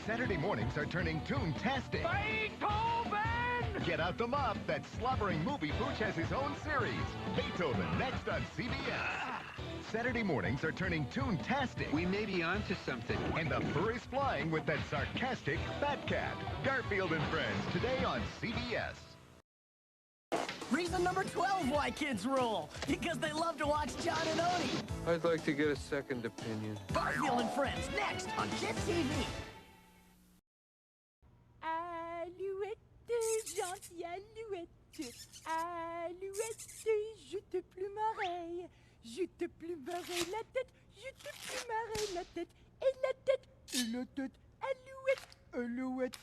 Speaker 6: Saturday mornings are turning toon-tastic.
Speaker 18: Beethoven!
Speaker 6: Get out the mop. That slobbering movie pooch has his own series. Beethoven, next on CBS. Saturday mornings are turning toon-tastic.
Speaker 3: We may be onto something.
Speaker 6: And the fur is flying with that sarcastic Fat Cat. Garfield and Friends, today on CBS.
Speaker 29: Reason number 12 why kids rule. Because they love to watch John and Odie.
Speaker 3: I'd like to get a second opinion.
Speaker 29: Garfield and Friends, next on Kid TV.
Speaker 30: Alouette, gentille alouette, alouette, je te plumerai, je te plumerai la tête, je te plumerai la tête, et la tête, et la tête, alouette, alouette.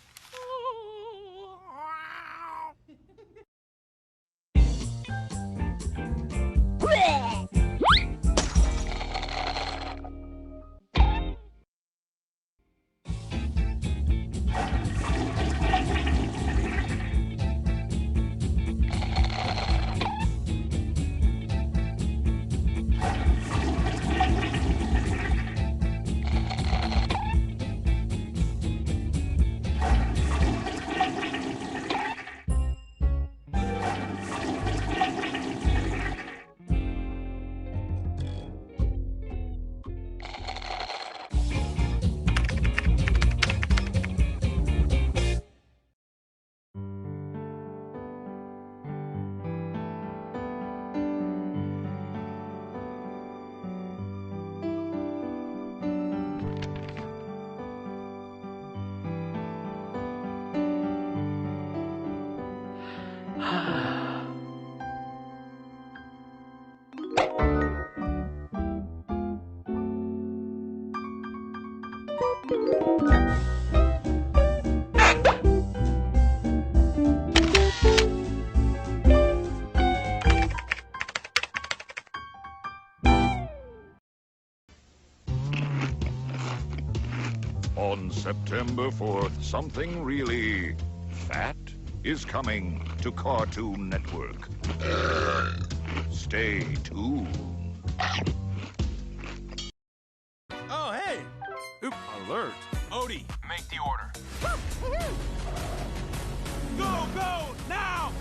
Speaker 2: On September 4th, something really fat is coming to Cartoon Network. Stay tuned.
Speaker 4: Oh, hey!
Speaker 19: Oop, alert.
Speaker 4: Odie,
Speaker 19: Make the order.
Speaker 4: go, go, now!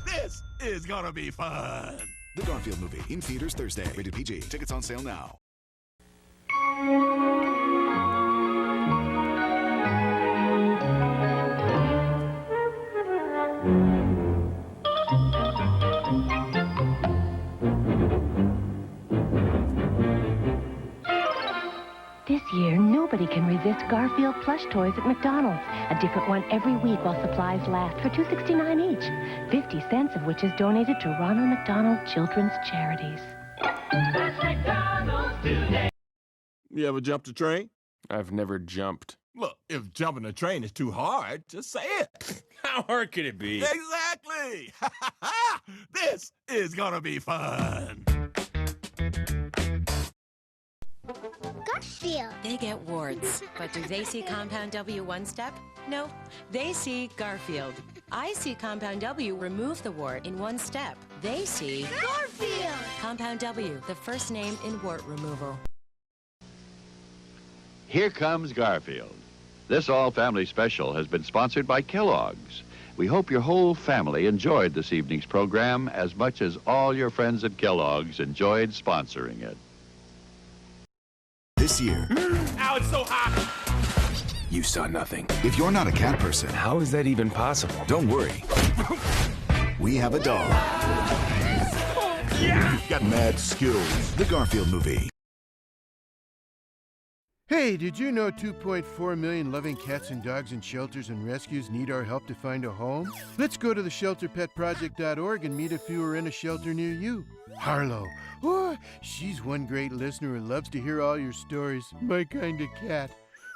Speaker 4: This is gonna be fun!
Speaker 7: The Garfield Movie, in theaters Thursday. Rated PG. Tickets on sale now.
Speaker 8: This year, nobody can resist Garfield plush toys at McDonald's. A different one every week while supplies last for $2.69 each. 50 cents of which is donated to Ronald McDonald Children's Charities.
Speaker 4: You ever jumped a train?
Speaker 19: I've never jumped.
Speaker 4: Look, if jumping a train is too hard, just say it.
Speaker 19: How hard could it be?
Speaker 4: Exactly! This is gonna be fun!
Speaker 10: Garfield.
Speaker 9: They get warts, but do they see Compound W one step? No, they see Garfield. I see Compound W remove the wart in one step. They see
Speaker 10: Garfield.
Speaker 9: Compound W, the first name in wart removal.
Speaker 12: Here comes Garfield. This all-family special has been sponsored by Kellogg's. We hope your whole family enjoyed this evening's program as much as all your friends at Kellogg's enjoyed sponsoring it.
Speaker 7: This year,
Speaker 4: Ow, it's so hot!
Speaker 7: you saw nothing. If you're not a cat person, how is that even possible? Don't worry. We have a dog.
Speaker 4: Yeah!
Speaker 7: Got mad skills. The Garfield Movie.
Speaker 22: Hey, did you know 2.4 million loving cats and dogs in shelters and rescues need our help to find a home? Let's go to the shelterpetproject.org and meet if you are in a shelter near you. Harlow, oh, she's one great listener who loves to hear all your stories. My kind of cat.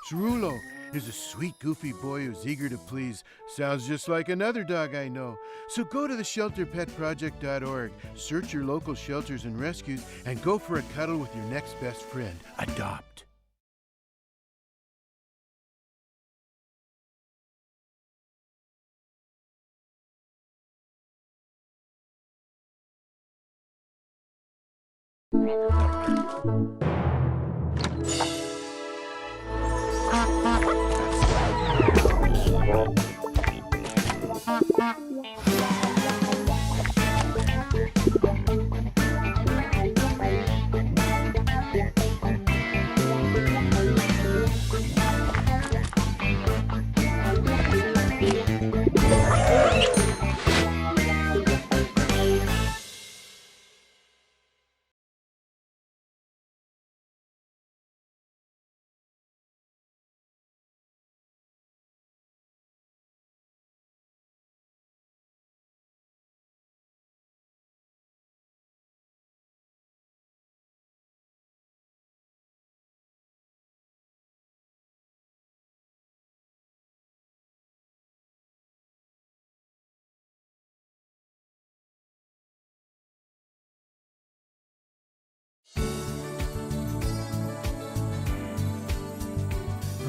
Speaker 22: Cerulo is a sweet, goofy boy who's eager to please. Sounds just like another dog I know. So go to the shelterpetproject.org, search your local shelters and rescues, and go for a cuddle with your next best friend. Adopt.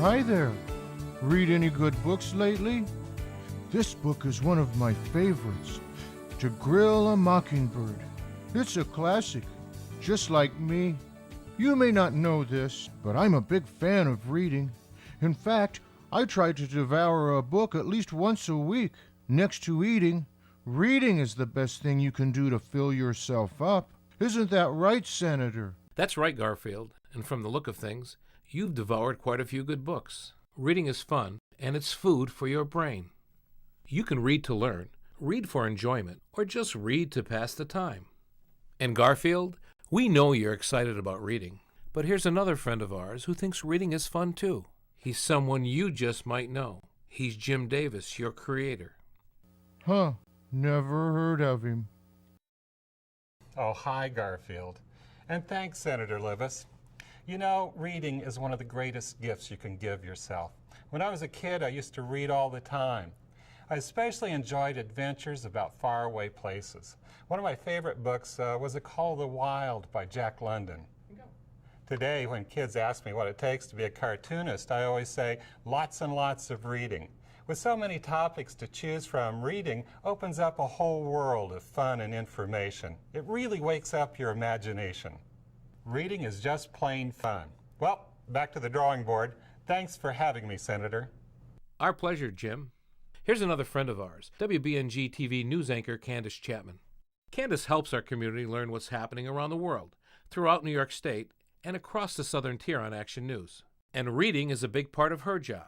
Speaker 22: Hi there. Read any good books lately? This book is one of my favorites. To Grill a Mockingbird. It's a classic, just like me. You may not know this, but I'm a big fan of reading. In fact, I try to devour a book at least once a week. Next to eating, reading is the best thing you can do to fill yourself up. Isn't that right, Senator?
Speaker 23: That's right, Garfield. And from the look of things, you've devoured quite a few good books. Reading is fun, and it's food for your brain. You can read to learn, read for enjoyment, or just read to pass the time. And Garfield, we know you're excited about reading, but here's another friend of ours who thinks reading is fun too. He's someone you just might know. He's Jim Davis, your creator.
Speaker 22: Huh, never heard of him.
Speaker 13: Oh, hi, Garfield. And thanks, Senator Libous. You know, reading is one of the greatest gifts you can give yourself. When I was a kid, I used to read all the time. I especially enjoyed adventures about faraway places. One of my favorite books was A Call of the Wild by Jack London. Today, when kids ask me what it takes to be a cartoonist, I always say lots and lots of reading. With so many topics to choose from, reading opens up a whole world of fun and information. It really wakes up your imagination. Reading is just plain fun. Well, back to the drawing board. Thanks for having me, Senator.
Speaker 23: Our pleasure, Jim. Here's another friend of ours, WBNG TV news anchor Candace Chapman. Candace helps our community learn what's happening around the world, throughout New York State, and across the Southern Tier on Action News. And reading is a big part of her job.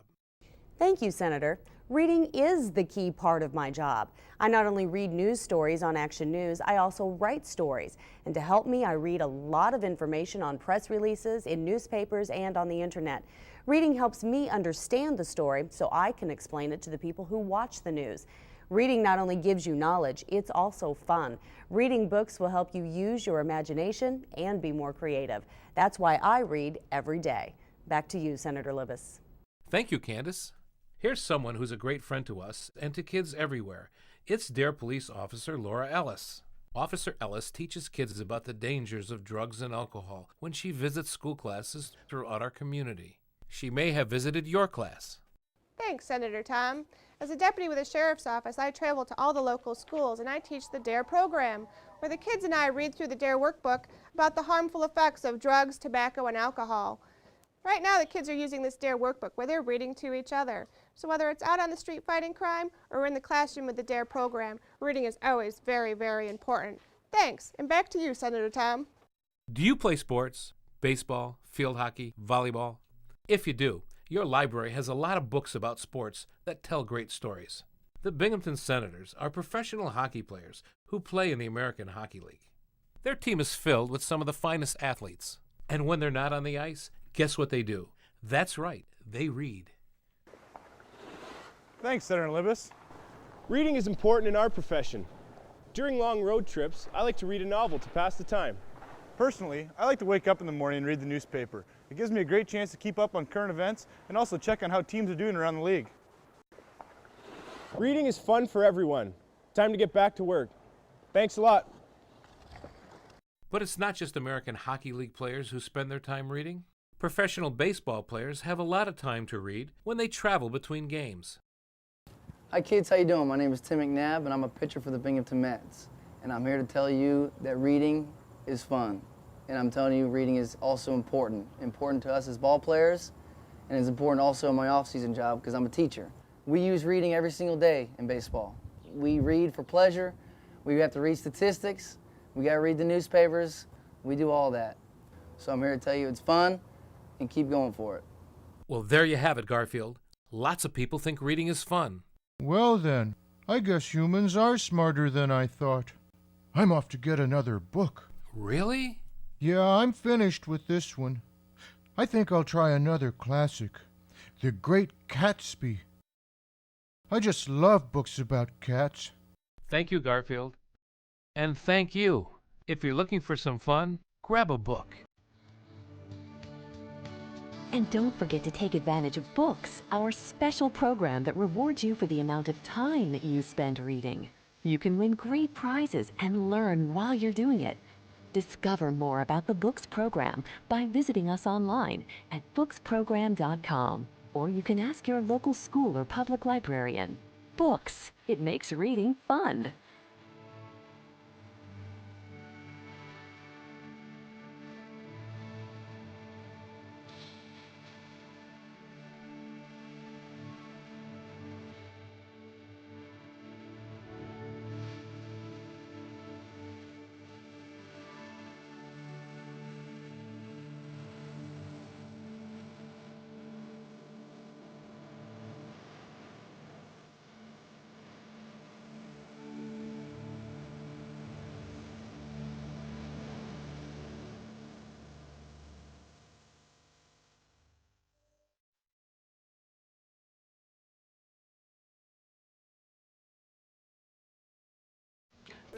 Speaker 1: Thank you, Senator. Reading is the key part of my job. I not only read news stories on Action News, I also write stories. And to help me, I read a lot of information on press releases, in newspapers, and on the internet. Reading helps me understand the story so I can explain it to the people who watch the news. Reading not only gives you knowledge, it's also fun. Reading books will help you use your imagination and be more creative. That's why I read every day. Back to you, Senator Libous.
Speaker 23: Thank you, Candace. Here's someone who's a great friend to us and to kids everywhere. It's Dare Police Officer Laura Ellis. Officer Ellis teaches kids about the dangers of drugs and alcohol when she visits school classes throughout our community. She may have visited your class.
Speaker 5: Thanks, Senator Tom. As a deputy with the Sheriff's Office, I travel to all the local schools and I teach the DARE program, where the kids and I read through the DARE workbook about the harmful effects of drugs, tobacco, and alcohol. Right now, the kids are using this DARE workbook where they're reading to each other. So whether it's out on the street fighting crime or in the classroom with the DARE program, reading is always very, very important. Thanks, and back to you, Senator Tom.
Speaker 23: Do you play sports? Baseball, field hockey, volleyball? If you do, your library has a lot of books about sports that tell great stories. The Binghamton Senators are professional hockey players who play in the American Hockey League. Their team is filled with some of the finest athletes. And when they're not on the ice, guess what they do? That's right, they read.
Speaker 11: Thanks, Senator Libous. Reading is important in our profession. During long road trips, I like to read a novel to pass the time. Personally, I like to wake up in the morning and read the newspaper. It gives me a great chance to keep up on current events and also check on how teams are doing around the league. Reading is fun for everyone. Time to get back to work. Thanks a lot.
Speaker 23: But it's not just American Hockey League players who spend their time reading. Professional baseball players have a lot of time to read when they travel between games.
Speaker 14: Hi kids, how you doing? My name is Tim McNabb and I'm a pitcher for the Binghamton Mets. And I'm here to tell you that reading is fun. And I'm telling you, reading is also important. Important to us as ball players, and it's important also in my off-season job because I'm a teacher. We use reading every single day in baseball. We read for pleasure, we have to read statistics, we gotta read the newspapers, we do all that. So I'm here to tell you it's fun, and keep going for it.
Speaker 23: Well, there you have it, Garfield. Lots of people think reading is fun.
Speaker 22: Well then, I guess humans are smarter than I thought. I'm off to get another book.
Speaker 23: Really?
Speaker 22: Yeah, I'm finished with this one. I think I'll try another classic, The Great Gatsby. I just love books about cats.
Speaker 23: Thank you, Garfield. And thank you. If you're looking for some fun, grab a book.
Speaker 8: And don't forget to take advantage of Books, our special program that rewards you for the amount of time that you spend reading. You can win great prizes and learn while you're doing it. Discover more about the Books program by visiting us online at booksprogram.com, or you can ask your local school or public librarian. Books, it makes reading fun.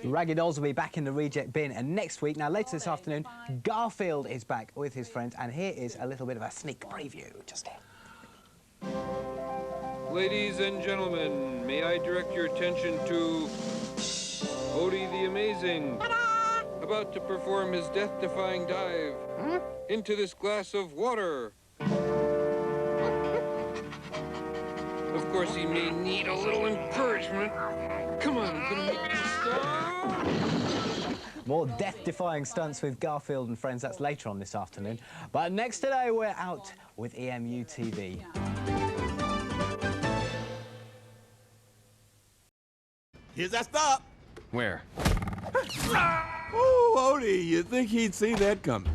Speaker 15: Raggy Dolls will be back in the reject bin, and next week, now later this afternoon, Garfield is back with his friends, and here is a little bit of a sneak preview, just here.
Speaker 3: Ladies and gentlemen, may I direct your attention to Odie the Amazing? about to perform his death-defying dive into this glass of water. Of course, he may need a little encouragement. Come on, I'm gonna make you stop.
Speaker 15: More death-defying stunts with Garfield and friends. That's later on this afternoon. But next today, we're out with EMU TV.
Speaker 4: Here's that stop.
Speaker 19: Where?
Speaker 4: Oh, Odie, you'd think he'd see that coming.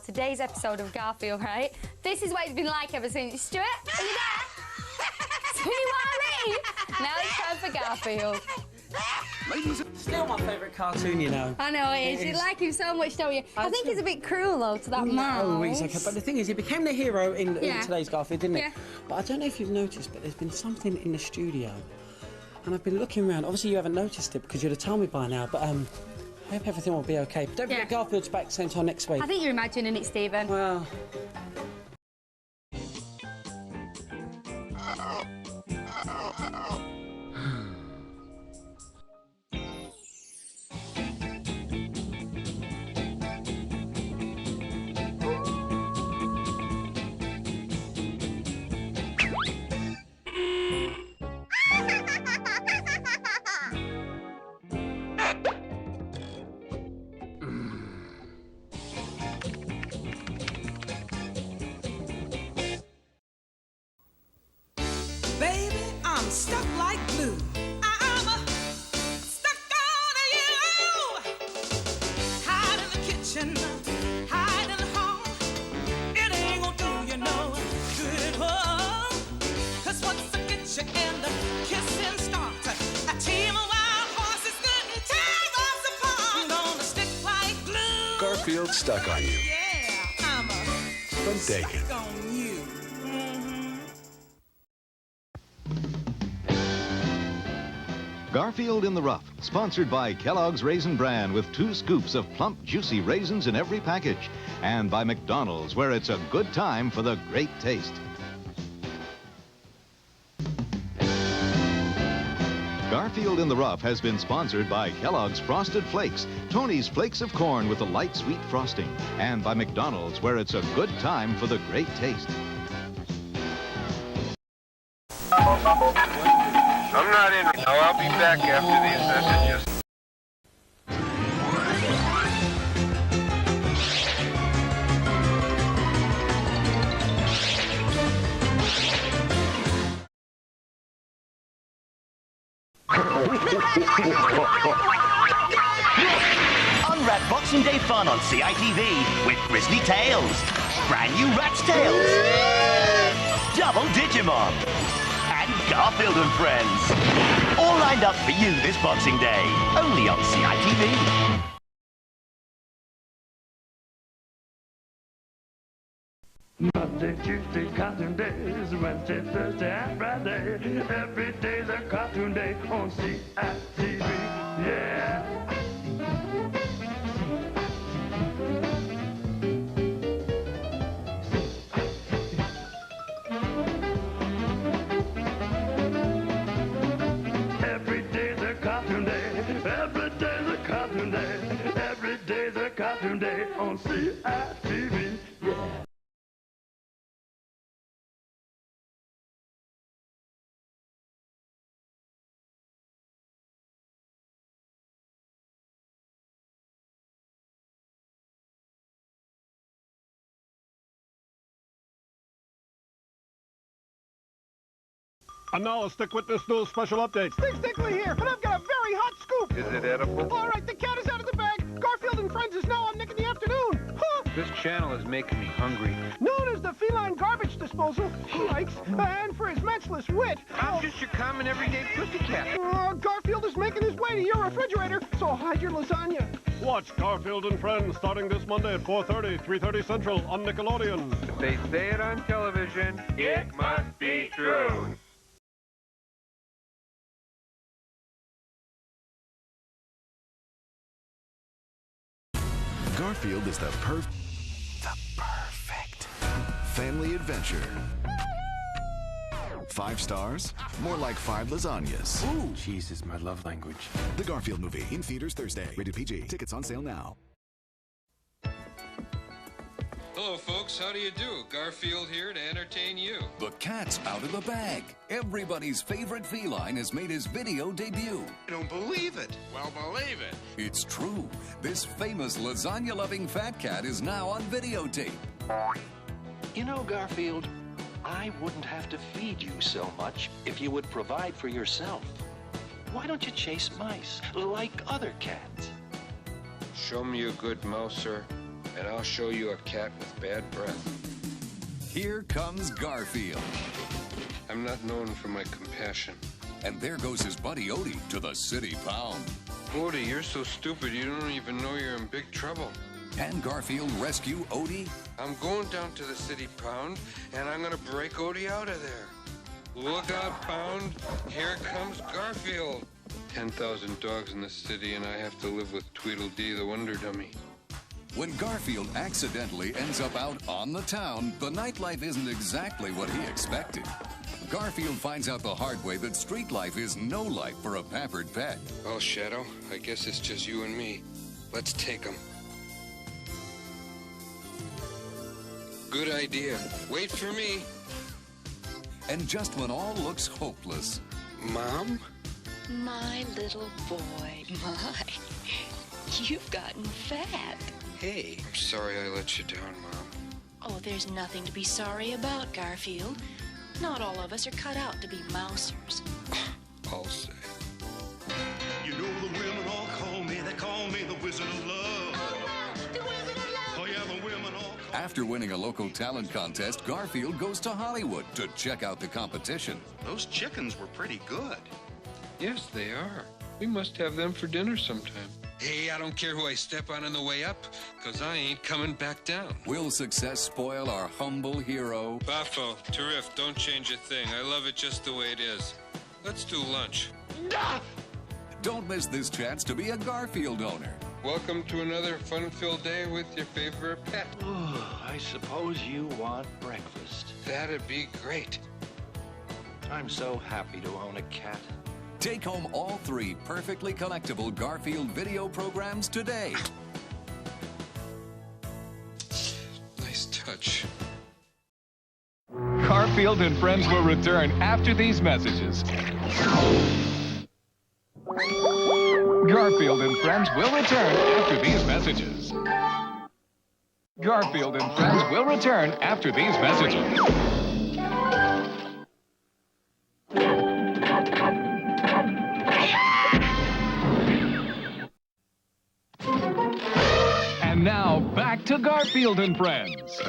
Speaker 16: Today's episode of Garfield, right? This is what it's been like ever since. Stuart, are you there? See what I mean? Now it's time for Garfield.
Speaker 17: Still my favourite cartoon, you know.
Speaker 16: I know it is. You like him so much, don't you? I think he's a bit cruel, though, to that mouse.
Speaker 17: Oh, he's okay. But the thing is, he became the hero in today's Garfield, didn't he?
Speaker 16: Yeah.
Speaker 17: But I don't know if you've noticed, but there's been something in the studio. And I've been looking around. Obviously, you haven't noticed it because you'd have told me by now, but, I hope everything will be okay. Don't forget Garfield's back same time next week.
Speaker 16: I think you're imagining it, Stephen.
Speaker 17: Well...
Speaker 10: Baby, I'm stuck like glue. I'm stuck on you. Hide in the kitchen, hide in the hall. It ain't gonna do you no good at all. 'Cause once I get you in the kissing start, a team of wild horses couldn't tear us apart. I'm gonna stick like glue.
Speaker 7: Garfield stuck on you.
Speaker 10: Yeah, I'm
Speaker 7: From Dakin.
Speaker 10: stuck on you.
Speaker 6: Garfield in the Rough, sponsored by Kellogg's Raisin Bran with 2 scoops of plump, juicy raisins in every package. And by McDonald's, where it's a good time for the great taste. Garfield in the Rough has been sponsored by Kellogg's Frosted Flakes, Tony's Flakes of Corn with a light sweet frosting. And by McDonald's, where it's a good time for the great taste.
Speaker 18: I'm not in now. I'll be back after these messages.
Speaker 20: Unwrap Boxing Day fun on CITV with Grizzly Tales, brand new Rat's Tales, Double Digimon, and Garfield and Friends. All lined up for you this Boxing Day, only on CITV.
Speaker 21: Monday, Tuesday, cartoon days, Wednesday, Thursday, and Friday. Every day's a cartoon day on CITV. Yeah. Day on CITV. Yeah.
Speaker 2: And now a Stick With This News special update.
Speaker 9: Steve Stickley here, and I've got a very hot scoop.
Speaker 18: Is it edible?
Speaker 9: All right, the cat is out of the bag. Garfield and Friends is now on Nick in the Afternoon. Huh?
Speaker 18: This channel is making me hungry.
Speaker 9: Known as the feline garbage disposal, he likes, and for his matchless wit.
Speaker 18: I'm just your common everyday pussycat.
Speaker 9: Garfield is making his way to your refrigerator, so hide your lasagna.
Speaker 2: Watch Garfield and Friends starting this Monday at 4:30, 3:30 Central on Nickelodeon.
Speaker 18: If they say it on television, it must be true.
Speaker 7: Garfield is the perfect family adventure. 5 stars? More like 5 lasagnas.
Speaker 19: Ooh, cheese is my love language.
Speaker 7: The Garfield Movie, in theaters Thursday. Rated PG. Tickets on sale now.
Speaker 3: Hello, folks. How do you do? Garfield here to entertain you.
Speaker 12: The cat's out of the bag. Everybody's favorite feline has made his video debut.
Speaker 24: I don't believe it.
Speaker 3: Well, believe it.
Speaker 12: It's true. This famous lasagna-loving fat cat is now on videotape.
Speaker 25: You know, Garfield, I wouldn't have to feed you so much if you would provide for yourself. Why don't you chase mice like other cats?
Speaker 3: Show me a good mouse, sir, and I'll show you a cat with bad breath.
Speaker 12: Here comes Garfield.
Speaker 3: I'm not known for my compassion.
Speaker 12: And there goes his buddy Odie to the city pound.
Speaker 3: Odie, you're so stupid you don't even know you're in big trouble.
Speaker 12: Can Garfield rescue Odie?
Speaker 3: I'm going down to the city pound, and I'm gonna break Odie out of there. Look out, pound. Here comes Garfield. 10,000 dogs in the city, and I have to live with Tweedledee the Wonder Dummy.
Speaker 12: When Garfield accidentally ends up out on the town, the nightlife isn't exactly what he expected. Garfield finds out the hard way that street life is no life for a pampered pet.
Speaker 3: Well, Shadow, I guess it's just you and me. Let's take him. Good idea. Wait for me.
Speaker 12: And just when all looks hopeless...
Speaker 3: Mom?
Speaker 26: My little boy, my. You've gotten fat.
Speaker 3: Hey, I'm sorry I let you down, Mom.
Speaker 26: Oh, there's nothing to be sorry about, Garfield. Not all of us are cut out to be mousers.
Speaker 3: I'll say.
Speaker 21: You know the women all call me, they call me the Wizard of Love.
Speaker 10: The Wizard of Love.
Speaker 21: Oh yeah, the women all call me.
Speaker 12: After winning a local talent contest, Garfield goes to Hollywood to check out the competition.
Speaker 21: Those chickens were pretty good.
Speaker 3: Yes, they are. We must have them for dinner sometime. Hey, I don't care who I step on the way up, because I ain't coming back down.
Speaker 12: Will success spoil our humble hero?
Speaker 3: Baffo, Terrific, don't change a thing. I love it just the way it is. Let's do lunch.
Speaker 12: Don't miss this chance to be a Garfield owner.
Speaker 3: Welcome to another fun-filled day with your favorite pet.
Speaker 25: I suppose you want breakfast.
Speaker 3: That'd be great.
Speaker 25: I'm so happy to own a cat.
Speaker 12: Take home all 3 perfectly collectible Garfield video programs today.
Speaker 3: Nice touch.
Speaker 27: Garfield and Friends will return after these messages. Garfield and Friends will return after these messages. Garfield and Friends will return after these messages. And now, back to Garfield and Friends.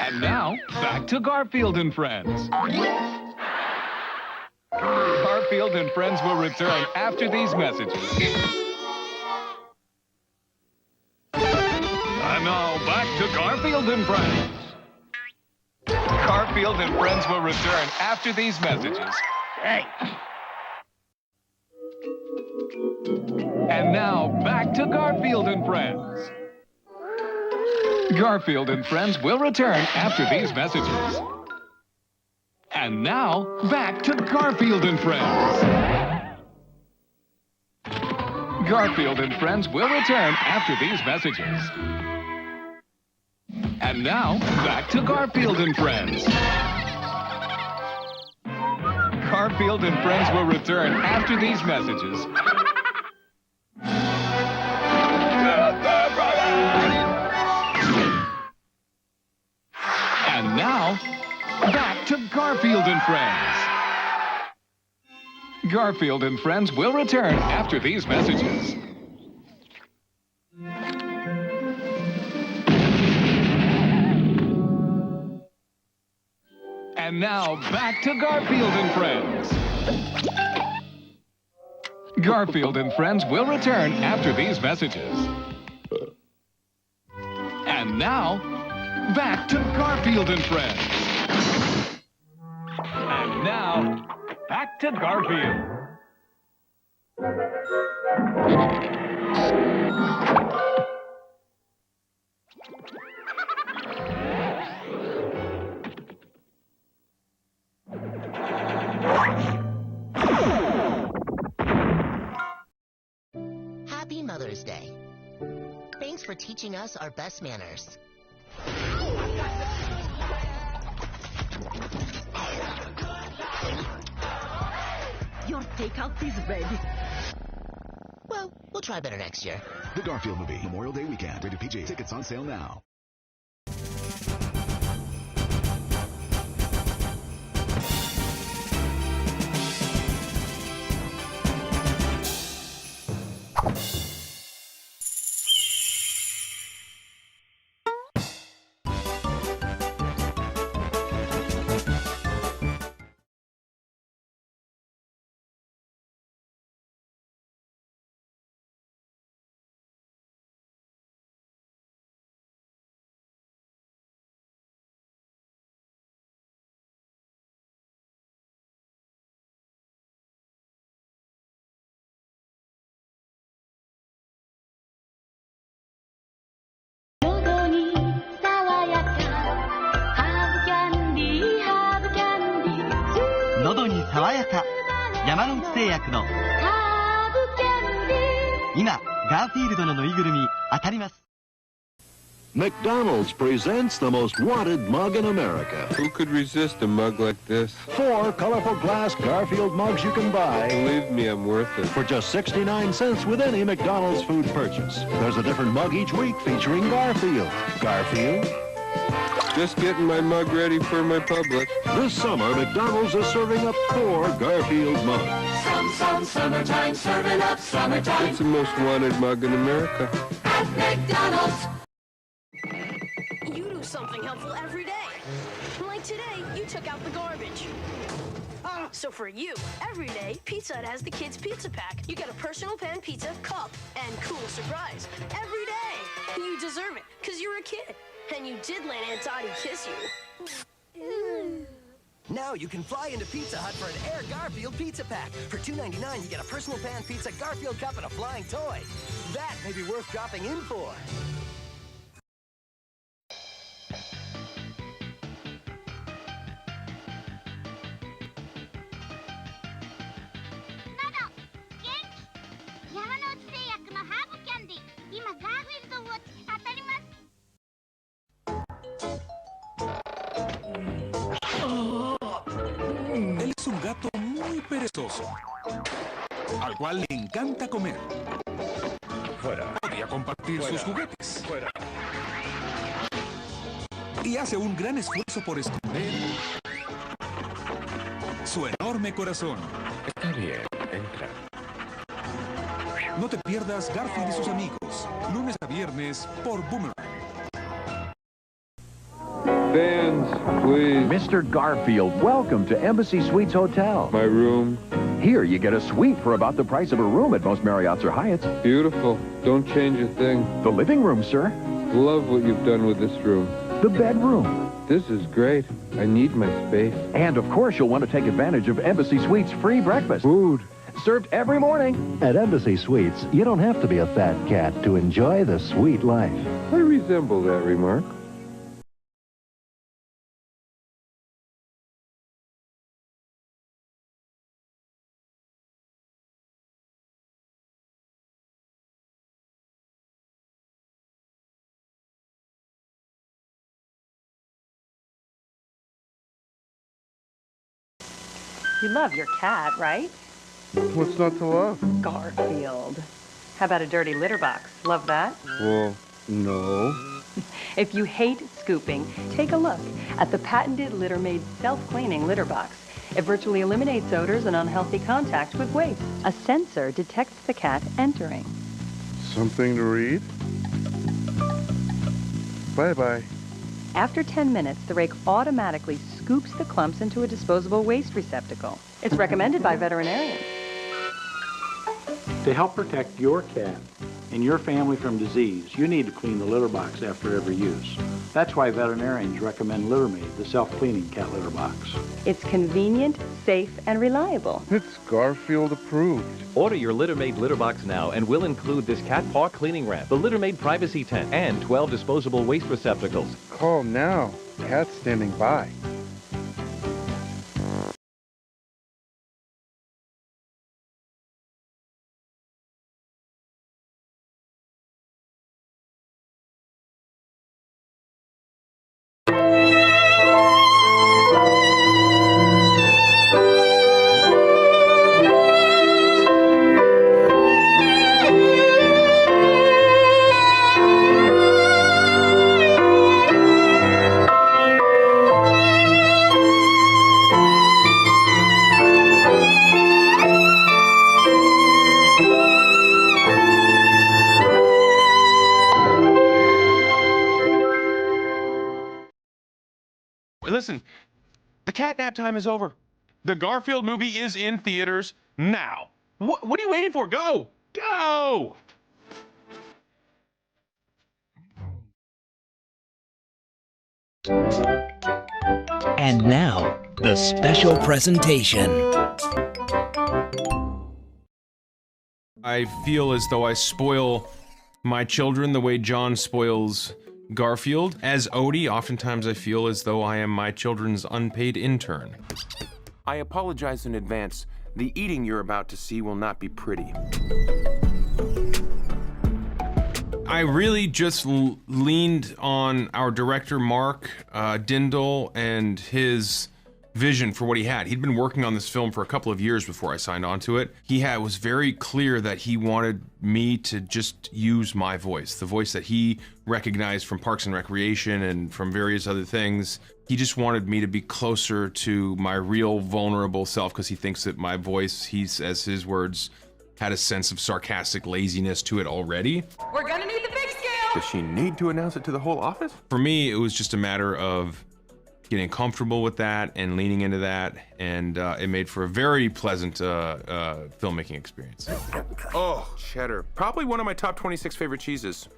Speaker 27: And now, back to Garfield and Friends. Garfield and Friends will return after these messages. And now, back to Garfield and Friends. Garfield and Friends will return after these messages. Hey! And now, back to Garfield and Friends. Garfield and Friends will return after these messages. And now, back to Garfield and Friends. Garfield and Friends will return after these messages. And now, back to Garfield and Friends. Garfield and Friends will return after these messages. And now, back to Garfield and Friends. Garfield and Friends will return after these messages. And now, back to Garfield and Friends. Garfield and Friends will return after these messages. And now, back to Garfield and Friends. And now, back to Garfield.
Speaker 1: Happy Mother's Day. Thanks for teaching us our best manners.
Speaker 5: Your takeout is ready.
Speaker 1: Well, we'll try better next year.
Speaker 7: The Garfield Movie, Memorial Day weekend. Rated PG. Tickets on sale now.
Speaker 11: 喉に爽やか山之内製薬の今ガーフィールドのぬいぐるみ当たります。
Speaker 13: McDonald's presents the most wanted mug in America.
Speaker 3: Who could resist a mug like this?
Speaker 13: 4 colorful glass Garfield mugs you can buy.
Speaker 3: Believe me, I'm worth it.
Speaker 13: For just 69 cents with any McDonald's food purchase. There's a different mug each week featuring Garfield. Garfield?
Speaker 3: Just getting my mug ready for my public.
Speaker 13: This summer, McDonald's is serving up 4 Garfield mugs.
Speaker 10: Some summertime, serving up summertime.
Speaker 3: It's the most wanted mug in America.
Speaker 10: At McDonald's.
Speaker 14: You do something helpful every day. Like today, you took out the garbage. So for you, every day, Pizza Hut has the kids' pizza pack. You get a personal pan pizza, cup, and cool surprise. Every day. You deserve it, because you're a kid. And you did let Aunt Dottie kiss you.
Speaker 22: Now you can fly into Pizza Hut for an Air Garfield pizza pack. For $2.99, you get a personal pan pizza, Garfield cup, and a flying toy. That may be worth dropping in for.
Speaker 24: Él es un gato muy perezoso, al cual le encanta comer. Fuera. Odia compartir sus juguetes. Fuera. Y hace un gran esfuerzo por esconder su enorme corazón.
Speaker 28: Está bien, entra.
Speaker 24: No te pierdas Garfield y sus amigos, lunes a viernes por Boomerang.
Speaker 3: Fans, please.
Speaker 29: Mr. Garfield, welcome to Embassy Suites Hotel.
Speaker 3: My room.
Speaker 29: Here you get a suite for about the price of a room at most Marriotts or Hyatts.
Speaker 3: Beautiful. Don't change a thing.
Speaker 29: The living room, sir.
Speaker 3: Love what you've done with this room.
Speaker 29: The bedroom.
Speaker 3: This is great. I need my space.
Speaker 29: And of course you'll want to take advantage of Embassy Suites' free breakfast.
Speaker 3: Food.
Speaker 29: Served every morning.
Speaker 13: At Embassy Suites, you don't have to be a fat cat to enjoy the sweet life.
Speaker 3: I resemble that remark.
Speaker 4: You love your cat, right?
Speaker 21: What's not to love?
Speaker 4: Garfield. How about a dirty litter box? Love that?
Speaker 21: Well, no.
Speaker 4: If you hate scooping, take a look at the patented Litter Maid self-cleaning litter box. It virtually eliminates odors and unhealthy contact with waste. A sensor detects the cat entering.
Speaker 21: Something to read? Bye-bye.
Speaker 4: After 10 minutes, the rake automatically scoops the clumps into a disposable waste receptacle. It's recommended by veterinarians.
Speaker 6: To help protect your cat and your family from disease, you need to clean the litter box after every use. That's why veterinarians recommend Litter Maid, the self-cleaning cat litter box.
Speaker 4: It's convenient, safe, and reliable.
Speaker 21: It's Garfield approved.
Speaker 8: Order your Litter Maid litter box now, and we'll include this cat paw cleaning wrap, the Litter Maid privacy tent, and 12 disposable waste receptacles.
Speaker 21: Call now. Cat's standing by.
Speaker 19: Listen, the cat nap time is over. The Garfield movie is in theaters now. What are you waiting for? Go! Go!
Speaker 9: And now, the special presentation.
Speaker 19: I feel as though I spoil my children the way John spoils Garfield. As Odie, oftentimes I feel as though I am my children's unpaid intern. I apologize in advance. The eating you're about to see will not be pretty. I really just leaned on our director, Mark Dindal, and his vision for what he had. He'd been working on this film for a couple of years before I signed on to it. He was very clear that he wanted me to just use my voice, the voice that he recognized from Parks and Recreation and from various other things. He just wanted me to be closer to my real vulnerable self because he thinks that my voice, as his words, had a sense of sarcastic laziness to it already.
Speaker 10: We're gonna need the big scale!
Speaker 19: Does she need to announce it to the whole office? For me, it was just a matter of getting comfortable with that and leaning into that, and it made for a very pleasant filmmaking experience. Oh, cheddar. Probably one of my top 26 favorite cheeses.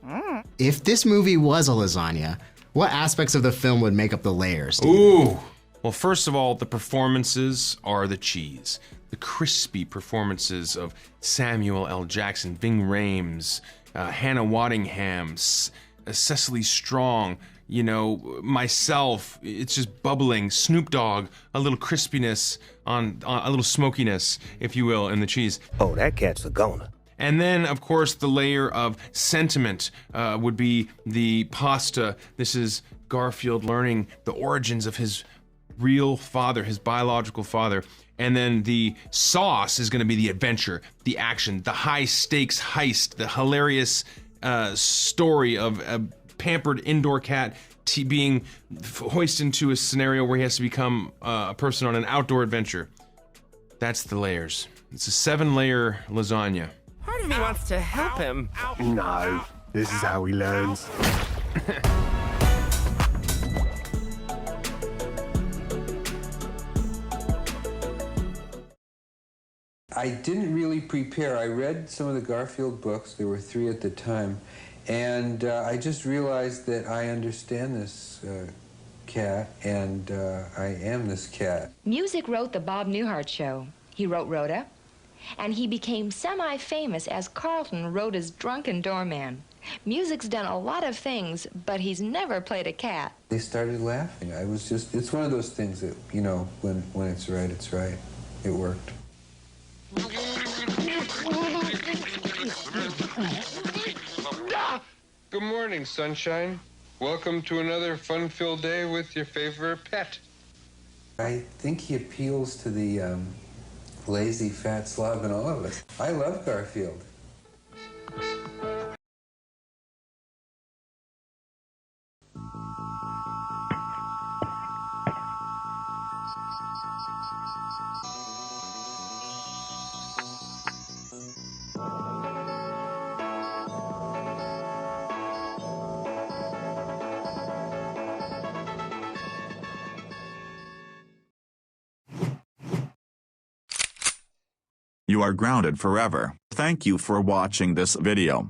Speaker 15: If this movie was a lasagna, what aspects of the film would make up the layers?
Speaker 19: Ooh! Well, first of all, the performances are the cheese. The crispy performances of Samuel L. Jackson, Ving Rhames, Hannah Waddingham, Cecily Strong, you know, myself, it's just bubbling. Snoop Dogg, a little crispiness on a little smokiness, if you will, in the cheese.
Speaker 16: Oh, that cat's a goner.
Speaker 19: And then, of course, the layer of sentiment would be the pasta. This is Garfield learning the origins of his real father, his biological father. And then the sauce is going to be the adventure, the action, the high-stakes heist, the hilarious story of a pampered indoor cat being hoisted into a scenario where he has to become a person on an outdoor adventure. That's the layers. It's a 7-layer lasagna.
Speaker 17: Part of me wants to help him.
Speaker 16: No, this is how he learns.
Speaker 3: I didn't really prepare. I read some of the Garfield books. There were 3 at the time. And I just realized that I understand this cat, and I am this cat.
Speaker 20: Music wrote The Bob Newhart Show. He wrote Rhoda, and he became semi-famous as Carlton, Rhoda's drunken doorman. Music's done a lot of things, but he's never played a cat.
Speaker 3: They started laughing. It's one of those things that, you know, when it's right, it's right. It worked.
Speaker 23: Good morning, sunshine. Welcome to another fun-filled day with your favorite pet.
Speaker 3: I think he appeals to the lazy fat slob in all of us. I love Garfield.
Speaker 1: You are grounded forever. Thank you for watching this video.